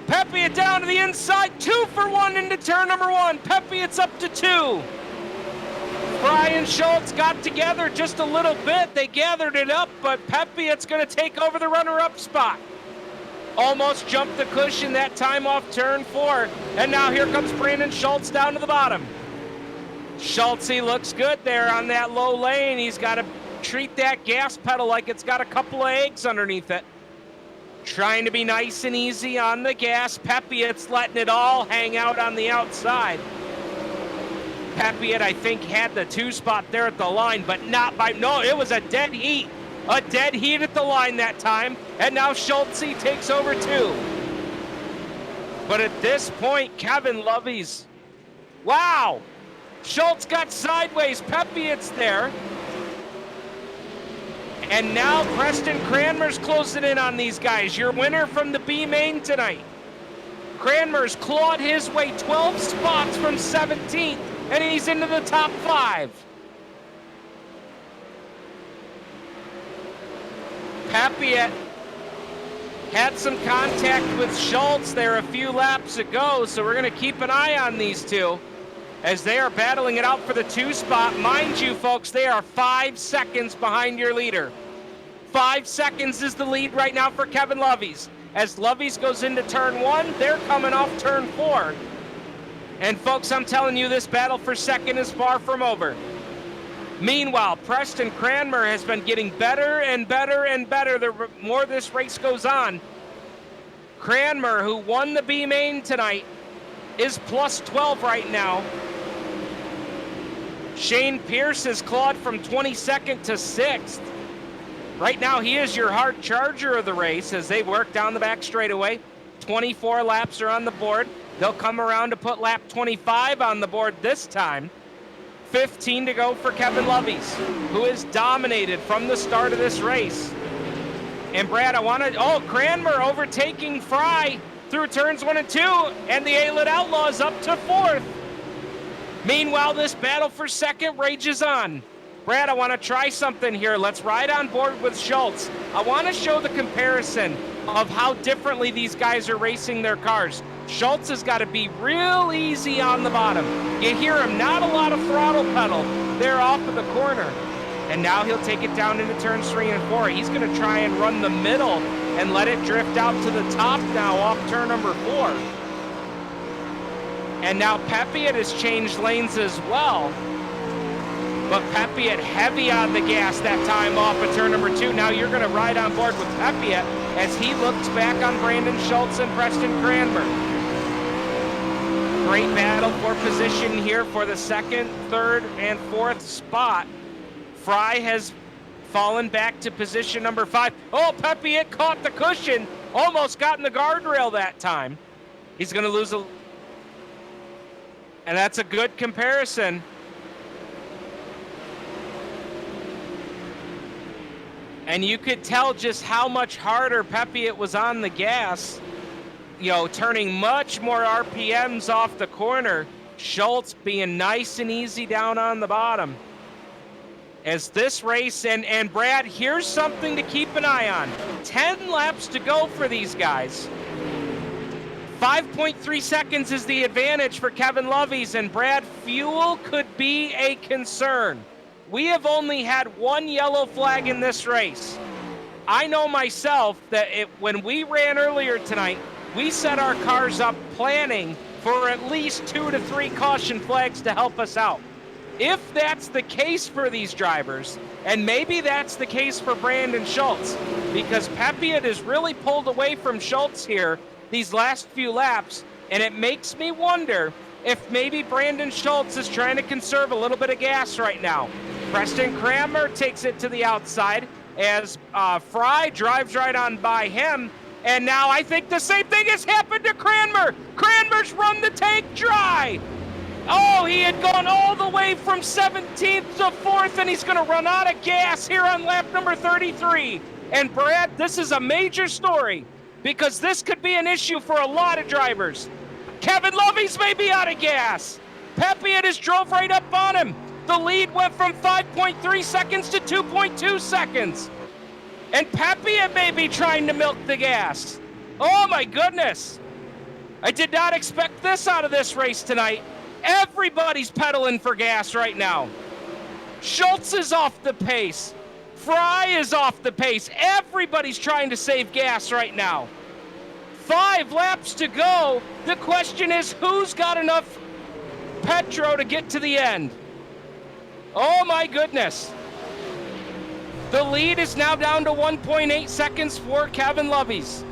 Pepiot down to the inside, 2 for 1 into turn number 1. Pepiot's up to 2. Fry and Schultz got together just a little bit. They gathered it up, but Pepiot's gonna take over the runner-up spot. Almost jumped the cushion that time off turn 4. And now here comes Brandon Schultz down to the bottom. Schultz, he looks good there on that low lane. He's got to treat that gas pedal like it's got a couple of eggs underneath it. Trying to be nice and easy on the gas. Pepiot's letting it all hang out on the outside. Pepiot, I think, had the 2 spot there at the line, but not by, no, it was a dead heat. A dead heat at the line that time, and now Schultz takes over 2. But at this point, Kevin Loveys, wow! Schultz got sideways, Pepiot's there. And now Preston Cranmer's closing in on these guys. Your winner from the B main tonight. Cranmer's clawed his way 12 spots from 17th, and he's into the top 5. Pepiot had some contact with Schultz there a few laps ago, so we're going to keep an eye on these two as they are battling it out for the 2 spot. Mind you, folks, they are 5 seconds behind your leader. 5 seconds is the lead right now for Kevin Loveys. As Loveys goes into turn 1, they're coming off turn 4. And folks, I'm telling you, this battle for second is far from over. Meanwhile, Preston Cranmer has been getting better and better and better the more this race goes on. Cranmer, who won the B main tonight, is plus 12 right now. Shane Pierce has clawed from 22nd to 6th. Right now, he is your hard charger of the race as they work down the back straightaway. 24 laps are on the board. They'll come around to put lap 25 on the board this time. 15 to go for Kevin Loveys, who is dominated from the start of this race. And Brad, Cranmer overtaking Fry through turns 1 and 2, and the A-Lit Outlaw is up to 4th. Meanwhile, this battle for second rages on. Brad, I want to try something here. Let's ride on board with Schultz. I want to show the comparison of how differently these guys are racing their cars. Schultz has got to be real easy on the bottom. You hear him, not a lot of throttle pedal there off of the corner. And now he'll take it down into turns 3 and 4. He's going to try and run the middle and let it drift out to the top now off turn number 4. And now Pepiot has changed lanes as well. But Pepiot heavy on the gas that time off of turn number 2. Now you're going to ride on board with Pepiot as he looks back on Brandon Schultz and Preston Cranmer. Great battle for position here for the 2nd, 3rd, and 4th spot. Fry has fallen back to position number 5. Oh, Pepiot caught the cushion. Almost got in the guardrail that time. He's going to lose a... And that's a good comparison. And you could tell just how much harder Pepiot was on the gas. You know, turning much more RPMs off the corner. Schultz being nice and easy down on the bottom. As this race, and Brad, here's something to keep an eye on. 10 laps to go for these guys. 5.3 seconds is the advantage for Kevin Loveys, and Brad, fuel could be a concern. we have only had one yellow flag in this race. I know myself that when we ran earlier tonight, we set our cars up planning for at least 2 to 3 caution flags to help us out. If that's the case for these drivers, and maybe that's the case for Brandon Schultz, because Pepiot has really pulled away from Schultz here these last few laps, and it makes me wonder if maybe Brandon Schultz is trying to conserve a little bit of gas right now. Preston Cranmer takes it to the outside as Fry drives right on by him, and now I think the same thing has happened to Cranmer. Cranmer's run the tank dry. Oh, he had gone all the way from 17th to 4th, and he's going to run out of gas here on lap number 33. And Brad, this is a major story because this could be an issue for a lot of drivers. Kevin Lovey's may be out of gas. Pepiot has drove right up on him. The lead went from 5.3 seconds to 2.2 seconds. And Pepiot may be trying to milk the gas. Oh my goodness. I did not expect this out of this race tonight. Everybody's pedaling for gas right now. Schultz is off the pace. Fry is off the pace. Everybody's trying to save gas right now. 5 laps to go. The question is, who's got enough petro to get to the end? Oh my goodness. The lead is now down to 1.8 seconds for Kevin Lovey's.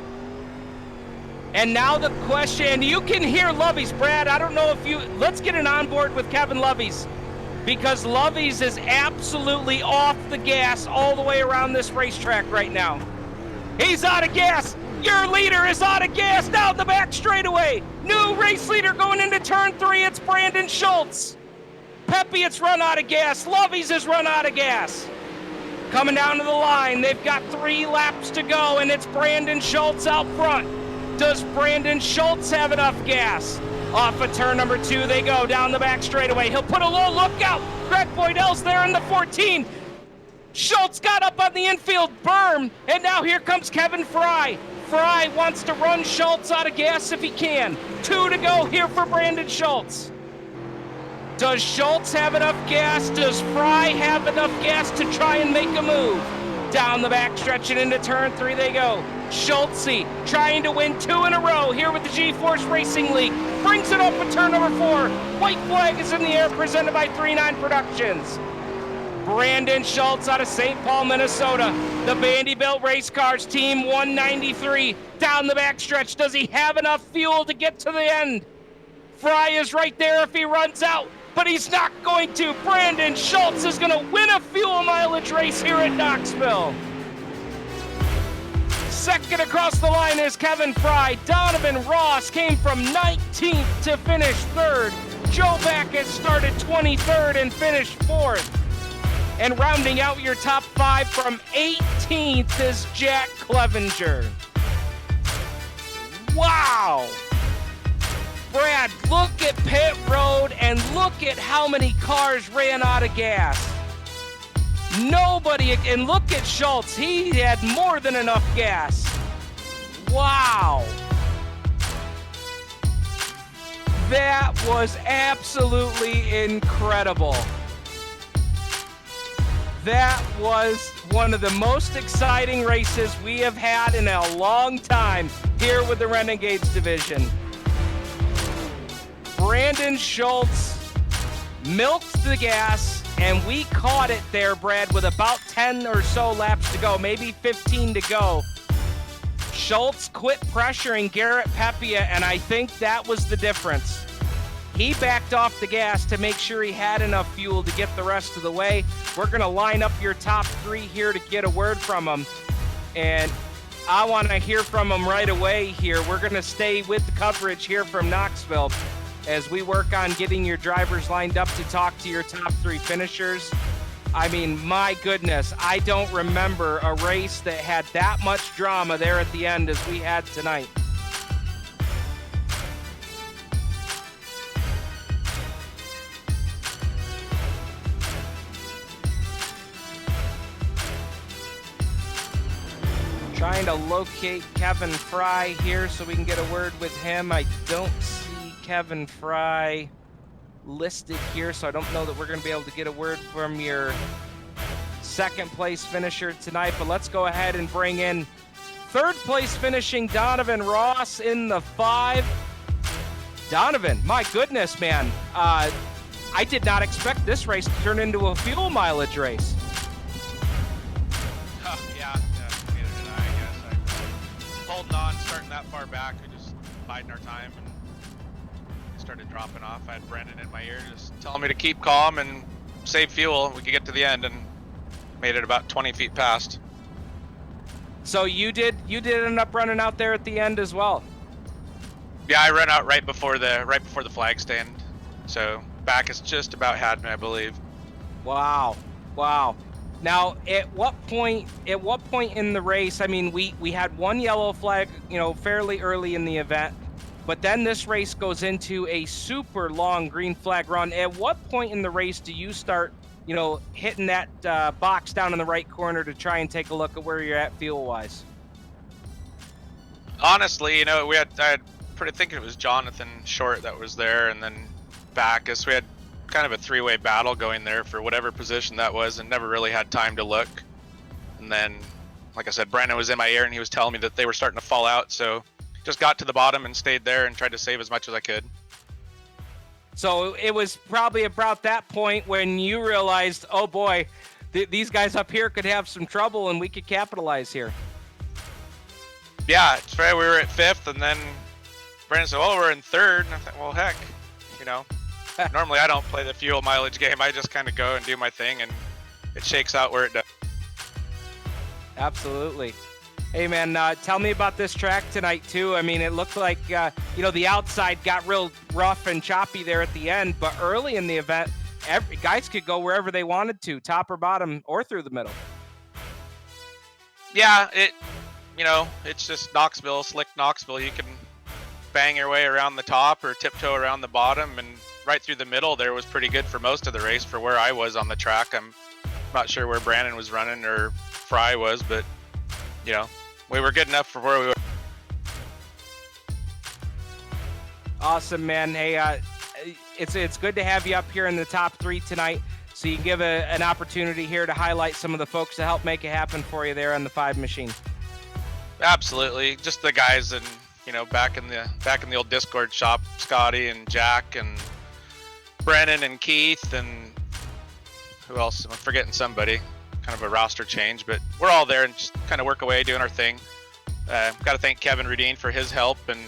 And now the question, and you can hear Lovey's, Brad, I don't know if you, let's get an onboard with Kevin Lovey's, because Lovey's is absolutely off the gas all the way around this racetrack right now. He's out of gas. Your leader is out of gas down the back straightaway. New race leader going into turn 3, it's Brandon Schultz. Pepiot's run out of gas. Lovey's has run out of gas. Coming down to the line, they've got 3 laps to go, and it's Brandon Schultz out front. Does Brandon Schultz have enough gas? Off of turn number 2 they go, down the back straightaway. He'll put a low lookout. Greg Boydell's there in the 14. Schultz got up on the infield berm, and now here comes Kevin Fry. Fry wants to run Schultz out of gas if he can. 2 to go here for Brandon Schultz. Does Schultz have enough gas? Does Fry have enough gas to try and make a move? Down the back stretch and into turn 3 they go. Schultz trying to win 2 in a row here with the GForce Racing League. Brings it up at turn number 4. White flag is in the air, presented by 39 Productions. Brandon Schultz out of St. Paul, Minnesota. The Vanderbilt Race Cars, team 193. Down the back stretch. Does he have enough fuel to get to the end? Fry is right there if he runs out, but he's not going to. Brandon Schultz is going to win a fuel mileage race here at Knoxville. Second across the line is Kevin Fry. Donovan Ross came from 19th to finish 3rd. Joe Backett started 23rd and finished 4th. And rounding out your top 5 from 18th is Jack Clevenger. Wow! Brad, look at pit road and look at how many cars ran out of gas. Nobody, and look at Schultz, he had more than enough gas. Wow. That was absolutely incredible. That was one of the most exciting races we have had in a long time here with the Renegades division. Brandon Schultz milked the gas, and we caught it there, Brad, with about 10 or so laps to go, maybe 15 to go. Schultz quit pressuring Garrett Pepiot, and I think that was the difference. He backed off the gas to make sure he had enough fuel to get the rest of the way. We're going to line up your top 3 here to get a word from them, and I want to hear from them right away here. We're going to stay with the coverage here from Knoxville as we work on getting your drivers lined up to talk to your top 3 finishers. I mean, my goodness, I don't remember a race that had that much drama there at the end as we had tonight. Trying to locate Kevin Fry here so we can get a word with him. I don't see Kevin Fry listed here, so I don't know that we're going to be able to get a word from your second place finisher tonight, but let's go ahead and bring in third place finishing Donovan Ross in the 5. Donovan, my goodness, man. I did not expect this race to turn into a fuel mileage race.
Yeah, neither did I guess. Holding on, starting that far back, we just biding our time and started dropping off. I had Brendan in my ear just telling me to keep calm and save fuel. We could get to the end and made it about 20 feet past.
So you did end up running out there at the end as well.
Yeah, I ran out right before the flag stand. So Backus just about had me, I believe.
Wow. Now, at what point in the race, I mean, we had one yellow flag, fairly early in the event, but then this race goes into a super long green flag run. At what point in the race do you start, hitting that box down in the right corner to try and take a look at where you're at fuel-wise?
Honestly, I had pretty thinking it was Jonathan Short that was there, and then Backus. We had kind of a three-way battle going there for whatever position that was, and never really had time to look. And then, like I said, Brandon was in my ear and he was telling me that they were starting to fall out, so just got to the bottom and stayed there and tried to save as much as I could.
So it was probably about that point when you realized, oh boy, these guys up here could have some trouble and we could capitalize here.
Yeah, it's right. We were at 5th, and then Brandon said, "Oh, we're in 3rd." And I thought, well, heck, normally I don't play the fuel mileage game. I just kind of go and do my thing, and it shakes out where it does.
Absolutely. Hey, man, tell me about this track tonight, too. I mean, it looked like, the outside got real rough and choppy there at the end, but early in the event, guys could go wherever they wanted to, top or bottom or through the middle.
Yeah, it's just Knoxville, slick Knoxville. You can bang your way around the top or tiptoe around the bottom, and right through the middle there was pretty good for most of the race for where I was on the track. I'm not sure where Brandon was running or Fry was, but we were good enough for where we were.
Awesome, man. Hey, it's good to have you up here in the top 3 tonight, so you can give an opportunity here to highlight some of the folks that helped make it happen for you there on the 5 machine.
Absolutely, just the guys and back in the old Discord shop, Scotty and Jack and Brennan and Keith and who else? I'm forgetting somebody. Kind of a roster change, but we're all there and just kind of work away doing our thing. Got to thank Kevin Rudine for his help and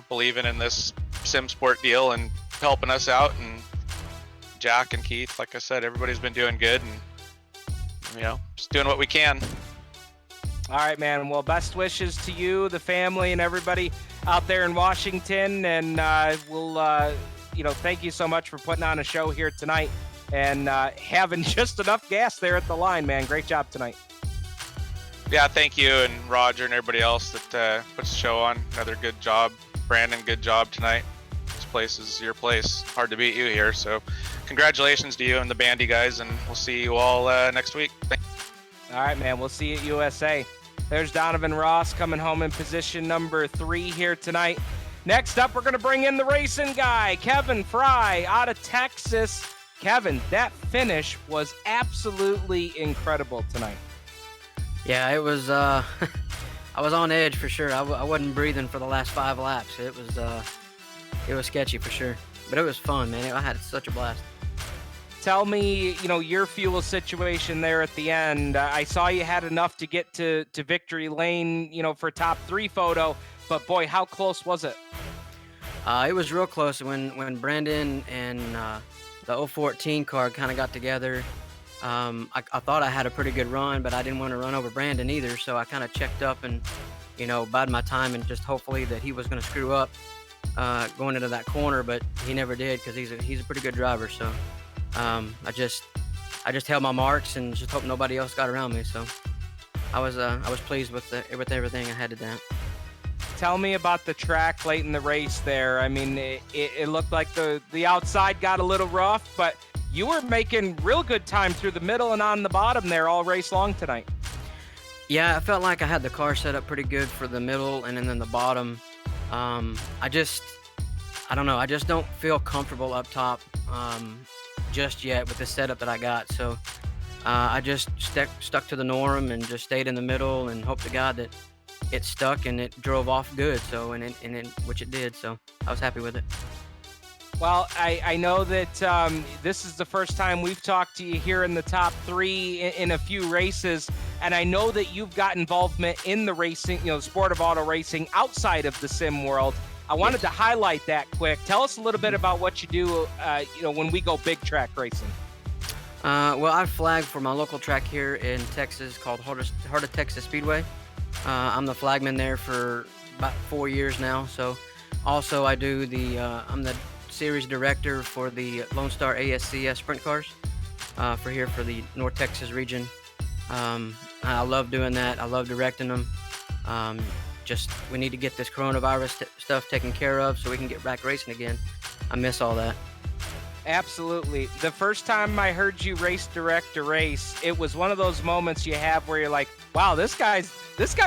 believing in this sim sport deal and helping us out, and Jack and Keith, like I said, everybody's been doing good and just doing what we can.
All right, man. Well, best wishes to you, the family, and everybody out there in Washington. And we'll, thank you so much for putting on a show here tonight and having just enough gas there at the line, man. Great job tonight.
Yeah, thank you, and Roger and everybody else that puts the show on. Another good job. Brandon, good job tonight. This place is your place. Hard to beat you here. So congratulations to you and the Bandy guys, and we'll see you all next week.
All right, man. We'll see you at USA. There's Donovan Ross coming home in position number 3 here tonight. Next up, we're going to bring in the racing guy, Kevin Fry, out of Texas. Kevin, that finish was absolutely incredible tonight.
Yeah, it was. I was on edge for sure. I wasn't breathing for the last 5 laps. It was sketchy for sure, but it was fun, man. I had such a blast.
Tell me, your fuel situation there at the end. I saw you had enough to get to victory lane, for top 3 photo, but boy, how close was it?
It was real close when Brandon and the 014 car kind of got together. I thought I had a pretty good run, but I didn't want to run over Brandon either, so I kind of checked up and, bided my time and just hopefully that he was going to screw up going into that corner, but he never did because he's a pretty good driver, so. I just held my marks and just hope nobody else got around me. So I was pleased with everything I had to do.
Tell me about the track late in the race there. I mean, it looked like the outside got a little rough, but you were making real good time through the middle and on the bottom there all race long tonight.
Yeah, I felt like I had the car set up pretty good for the middle and then the bottom. I don't know. I just don't feel comfortable up top just yet with the setup that I got. So I just stuck to the norm and just stayed in the middle and hope to God that it stuck and it drove off good. So which it did. So I was happy with it.
Well, I know that this is the first time we've talked to you here in the top 3 in a few races, and I know that you've got involvement in the racing, the sport of auto racing outside of the sim world. I wanted to highlight that quick. Tell us a little bit about what you do, when we go big track racing.
Well, I flag for my local track here in Texas called Heart of Texas Speedway. I'm the flagman there for about 4 years now. So also I do I'm the series director for the Lone Star ASCS sprint cars for the North Texas region. I love doing that. I love directing them. We need to get this coronavirus stuff taken care of so we can get back racing again. I miss all that.
Absolutely. The first time I heard you race direct a race, it was one of those moments you have where you're like, wow, this guy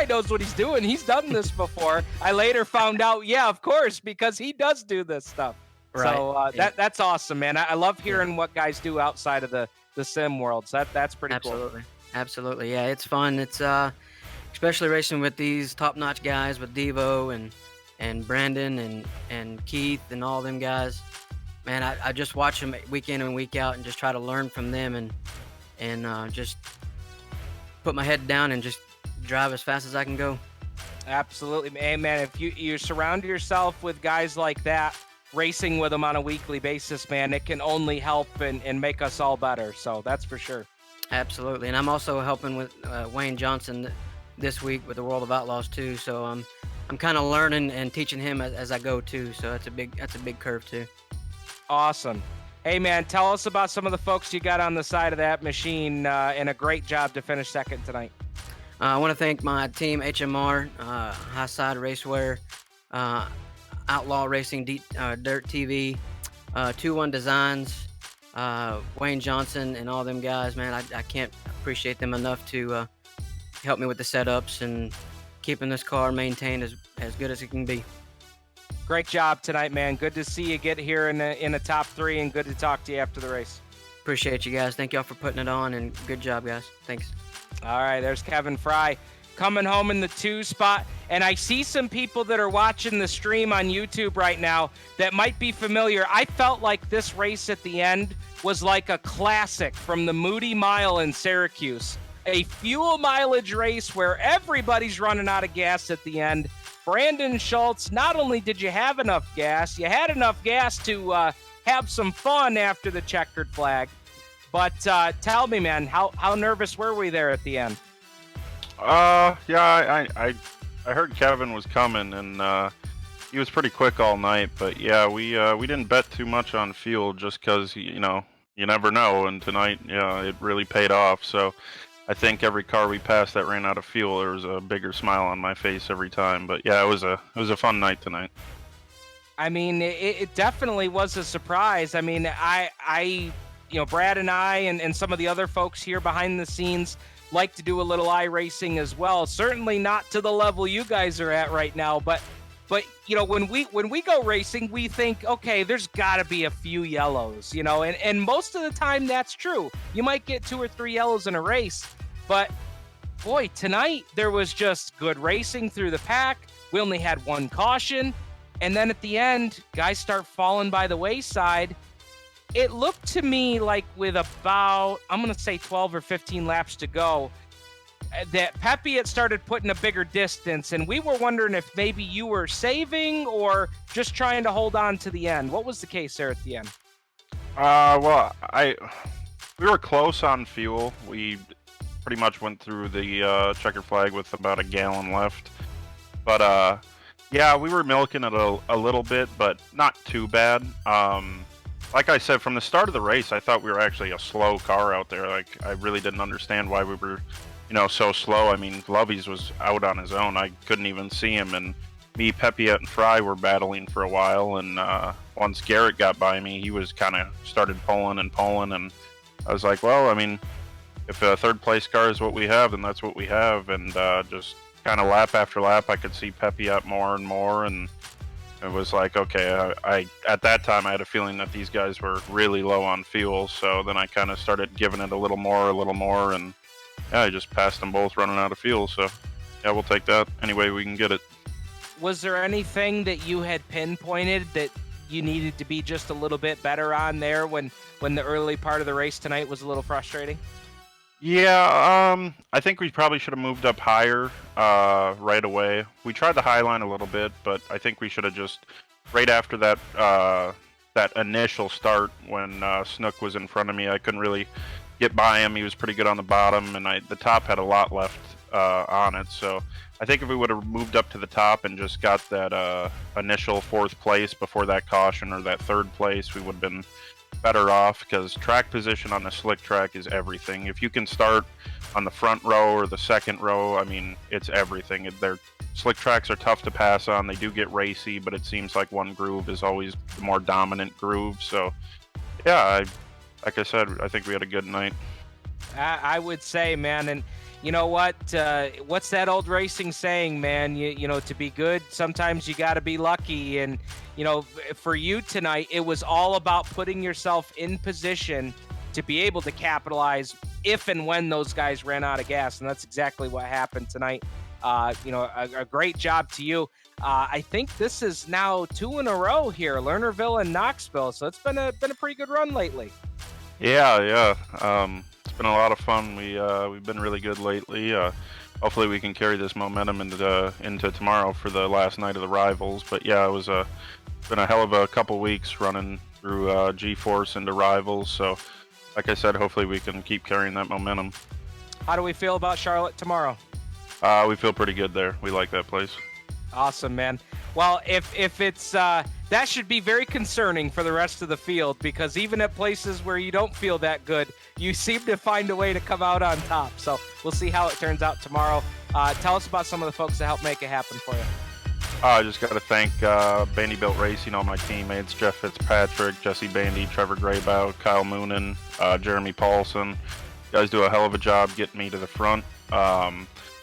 knows what he's doing. He's done this before. I later found out, yeah, of course, because he does do this stuff.
Right.
So that's awesome, man. I love hearing what guys do outside of the sim world. So that's pretty cool.
Absolutely. Yeah, it's fun. It's especially racing with these top-notch guys with Devo and Brandon and Keith and all them guys. Man, I just watch them week in and week out and just try to learn from them and just put my head down and just drive as fast as I can go.
Absolutely. Hey, man, if you surround yourself with guys like that, racing with them on a weekly basis, man, it can only help and make us all better. So that's for sure. Absolutely.
And I'm also helping with Wayne Johnson this week with the World of Outlaws too. So I'm kind of learning and teaching him as I go too. So that's a big curve too.
Awesome. Hey, man, tell us about some of the folks you got on the side of that machine and a great job to finish second tonight.
I want to thank my team, HMR, High Side Racewear, Outlaw Racing, Dirt TV, 2-1 Designs, Wayne Johnson, and all them guys, man. I can't appreciate them enough to help me with the setups and keeping this car maintained as good as it can be.
Great job tonight, man. Good to see you get here in the top 3, and good to talk to you after the race.
Appreciate you guys. Thank y'all for putting it on, and good job, guys. Thanks.
All right, there's Kevin Fry coming home in the 2 spot. And I see some people that are watching the stream on YouTube right now that might be familiar. I felt like this race at the end was like a classic from the Moody Mile in Syracuse. A fuel mileage race where everybody's running out of gas at the end. Brandon Schultz, not only did you have enough gas, you had enough gas to have some fun after the checkered flag. But tell me, man, how nervous were we there at the end?
Yeah, I heard Kevin was coming, and he was pretty quick all night. But yeah, we didn't bet too much on fuel just because you never know. And tonight, yeah, it really paid off. So I think every car we passed that ran out of fuel, there was a bigger smile on my face every time. But yeah, it was a fun night tonight.
I mean, it definitely was a surprise. I mean, I Brad and I and some of the other folks here behind the scenes like to do a little iRacing as well. Certainly not to the level you guys are at right now, but when we go racing, we think, okay, there's got to be a few yellows, and most of the time that's true. You might get 2 or 3 yellows in a race, but boy, tonight there was just good racing through the pack. We only had 1 caution, and then at the end, guys start falling by the wayside. It looked to me like with about, I'm going to say 12 or 15 laps to go, that Pepe had started putting a bigger distance, and we were wondering if maybe you were saving or just trying to hold on to the end. What was the case there at the end?
Well, we were close on fuel. We pretty much went through the checker flag with about a gallon left. But yeah, we were milking it a little bit, but not too bad. Like I said, from the start of the race, I thought we were actually a slow car out there. Like, I really didn't understand why we were, so slow. I mean, Lovies was out on his own. I couldn't even see him. And me, Pepiet, and Fry were battling for a while. And once Garrett got by me, he was kind of started pulling. And I was like, well, I mean, if a third place car is what we have, then that's what we have. And just kind of lap after lap, I could see Pepiet more and more. And it was like, okay, I at that time I had a feeling that these guys were really low on fuel, so then I kind of started giving it a little more, and yeah, I just passed them both running out of fuel. So yeah, we'll take that any way we can get it.
Was there anything that you had pinpointed that you needed to be just a little bit better on there when the early part of the race tonight was a little frustrating?
Yeah, I think we probably should have moved up higher right away. We tried the high line a little bit, but I think we should have just right after that that initial start when Snook was in front of me. I couldn't really get by him. He was pretty good on the bottom, and the top had a lot left on it. So I think if we would have moved up to the top and just got that initial 4th place before that caution, or that 3rd place, we would have been better off, because track position on the slick track is everything. If you can start on the front row or the 2nd row, I mean, it's everything. Slick tracks are tough to pass on. They do get racy, but it seems like one groove is always the more dominant groove. So yeah, like I said, I think we had a good night.
I would say, man, and you know what? What's that old racing saying, man? You know, to be good, sometimes you got to be lucky. And, you know, for you tonight, it was all about putting yourself in position to be able to capitalize if and when those guys ran out of gas. And that's exactly what happened tonight. You know, a great job to you. I think this is now 2 in a row here, Lernerville and Knoxville. So it's been a pretty good run lately.
Yeah. It's been a lot of fun. We've been really good lately. Hopefully we can carry this momentum into tomorrow for the last night of the Rivals. But yeah, it was been a hell of a couple weeks running through GForce into Rivals. So like I said, hopefully we can keep carrying that momentum.
How do we feel about Charlotte tomorrow?
We feel pretty good there. We like that place.
Awesome, man. Well, if it's that should be very concerning for the rest of the field, because even at places where you don't feel that good, you seem to find a way to come out on top. So we'll see how it turns out tomorrow. Tell us about some of the folks that helped make it happen for you.
I just got to thank Bandy Built Racing, all my teammates, Jeff Fitzpatrick, Jesse Bandy, Trevor Graybow, Kyle Moonen, Jeremy Paulson. You guys do a hell of a job getting me to the front.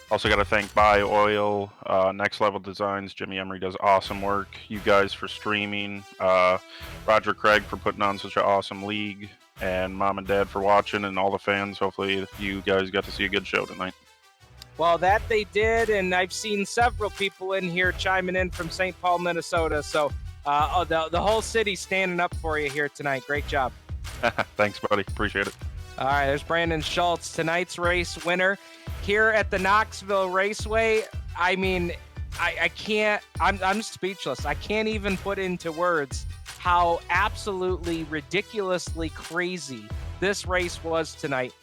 Also got to thank Buy Oil, Next Level Designs. Jimmy Emery does awesome work. You guys for streaming. Roger Craig for putting on such an awesome league. And Mom and Dad for watching, and all the fans. Hopefully you guys got to see a good show tonight.
Well, that they did, and I've seen several people in here chiming in from St. Paul, Minnesota. So the whole city's standing up for you here tonight. Great job.
Thanks, buddy. Appreciate it.
All right, there's Brandon Schultz, tonight's race winner here at the Knoxville Raceway. I mean, I can't, I'm speechless. I can't even put into words how absolutely ridiculously crazy this race was tonight.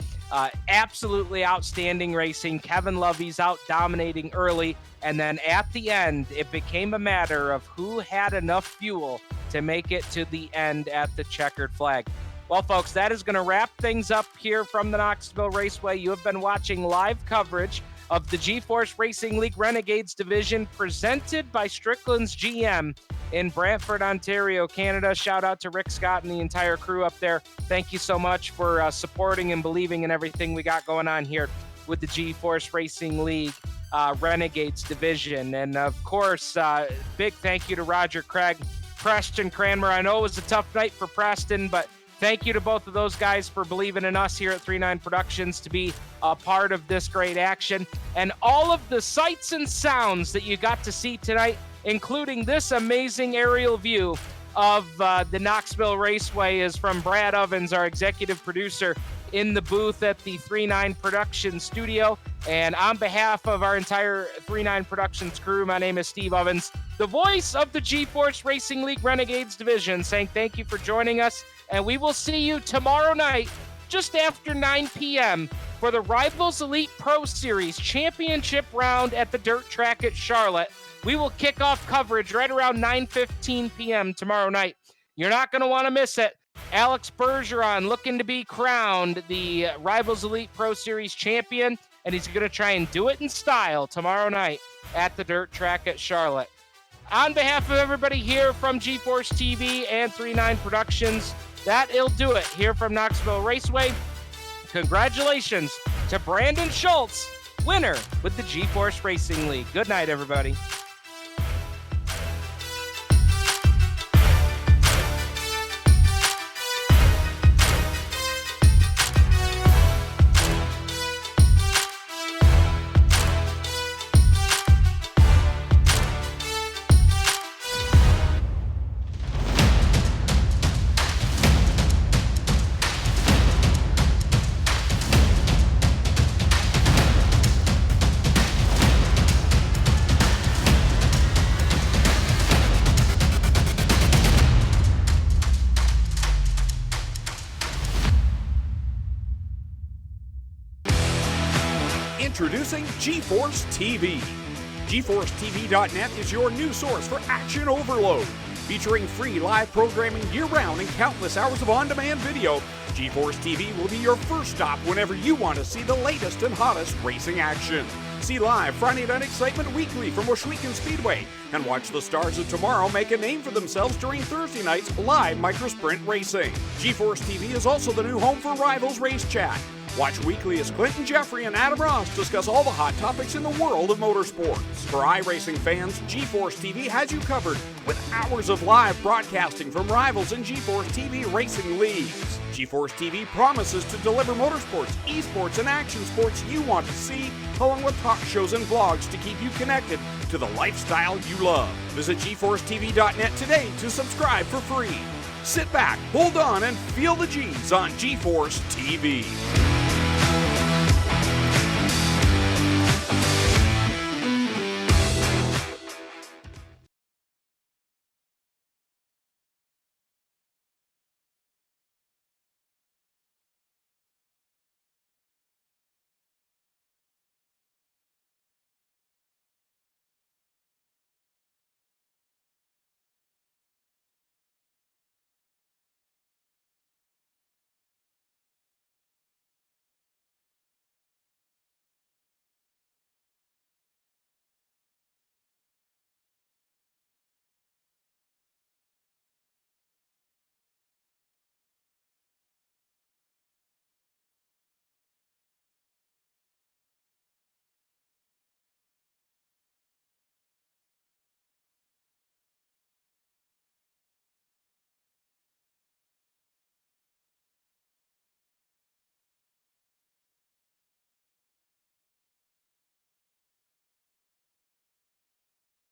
Absolutely outstanding racing. Kevin Lovey's out dominating early, and then at the end, it became a matter of who had enough fuel to make it to the end at the checkered flag. Well, folks, that is going to wrap things up here from the Knoxville Raceway. You have been watching live coverage of the GForce Racing League Renegades division presented by Strickland's GM in Brantford, Ontario, Canada. Shout out to Rick Scott and the entire crew up there. Thank you so much for supporting and believing in everything we got going on here with the GForce Racing League Renegades division. And of course, big thank you to Roger Craig, Preston Cranmer. I know it was a tough night for Preston, but thank you to both of those guys for believing in us here at 39 Productions to be a part of this great action. And all of the sights and sounds that you got to see tonight, including this amazing aerial view of the Knoxville Raceway, is from Brad Ovens, our executive producer, in the booth at the 39 Productions studio. And on behalf of our entire 39 Productions crew, my name is Steve Ovens, the voice of the GForce Racing League Renegades division, saying thank you for joining us. And we will see you tomorrow night, just after 9 p.m., for the Rivals Elite Pro Series Championship round at the dirt track at Charlotte. We will kick off coverage right around 9:15 p.m. tomorrow night. You're not going to want to miss it. Alex Bergeron looking to be crowned the Rivals Elite Pro Series champion, and he's going to try and do it in style tomorrow night at the dirt track at Charlotte. On behalf of everybody here from GForce TV and 39 Productions, that'll do it here from Knoxville Raceway. Congratulations to Brandon Schultz, winner with the GForce Racing League. Good night, everybody.
Introducing GForce TV. GForceTV.net is your new source for action overload. Featuring free live programming year-round and countless hours of on-demand video, GForce TV will be your first stop whenever you want to see the latest and hottest racing action. See live Friday Night Excitement weekly from Washouican Speedway, and watch the stars of tomorrow make a name for themselves during Thursday night's live microsprint racing. GForce TV is also the new home for Rivals Race Chat. Watch weekly as Clinton Jeffrey and Adam Ross discuss all the hot topics in the world of motorsports. For iRacing fans, GForce TV has you covered with hours of live broadcasting from Rivals and GForce TV racing leagues. GForce TV promises to deliver motorsports, esports, and action sports you want to see, along with talk shows and vlogs to keep you connected to the lifestyle you love. Visit GForceTV.net today to subscribe for free. Sit back, hold on, and feel the G's on GForce TV.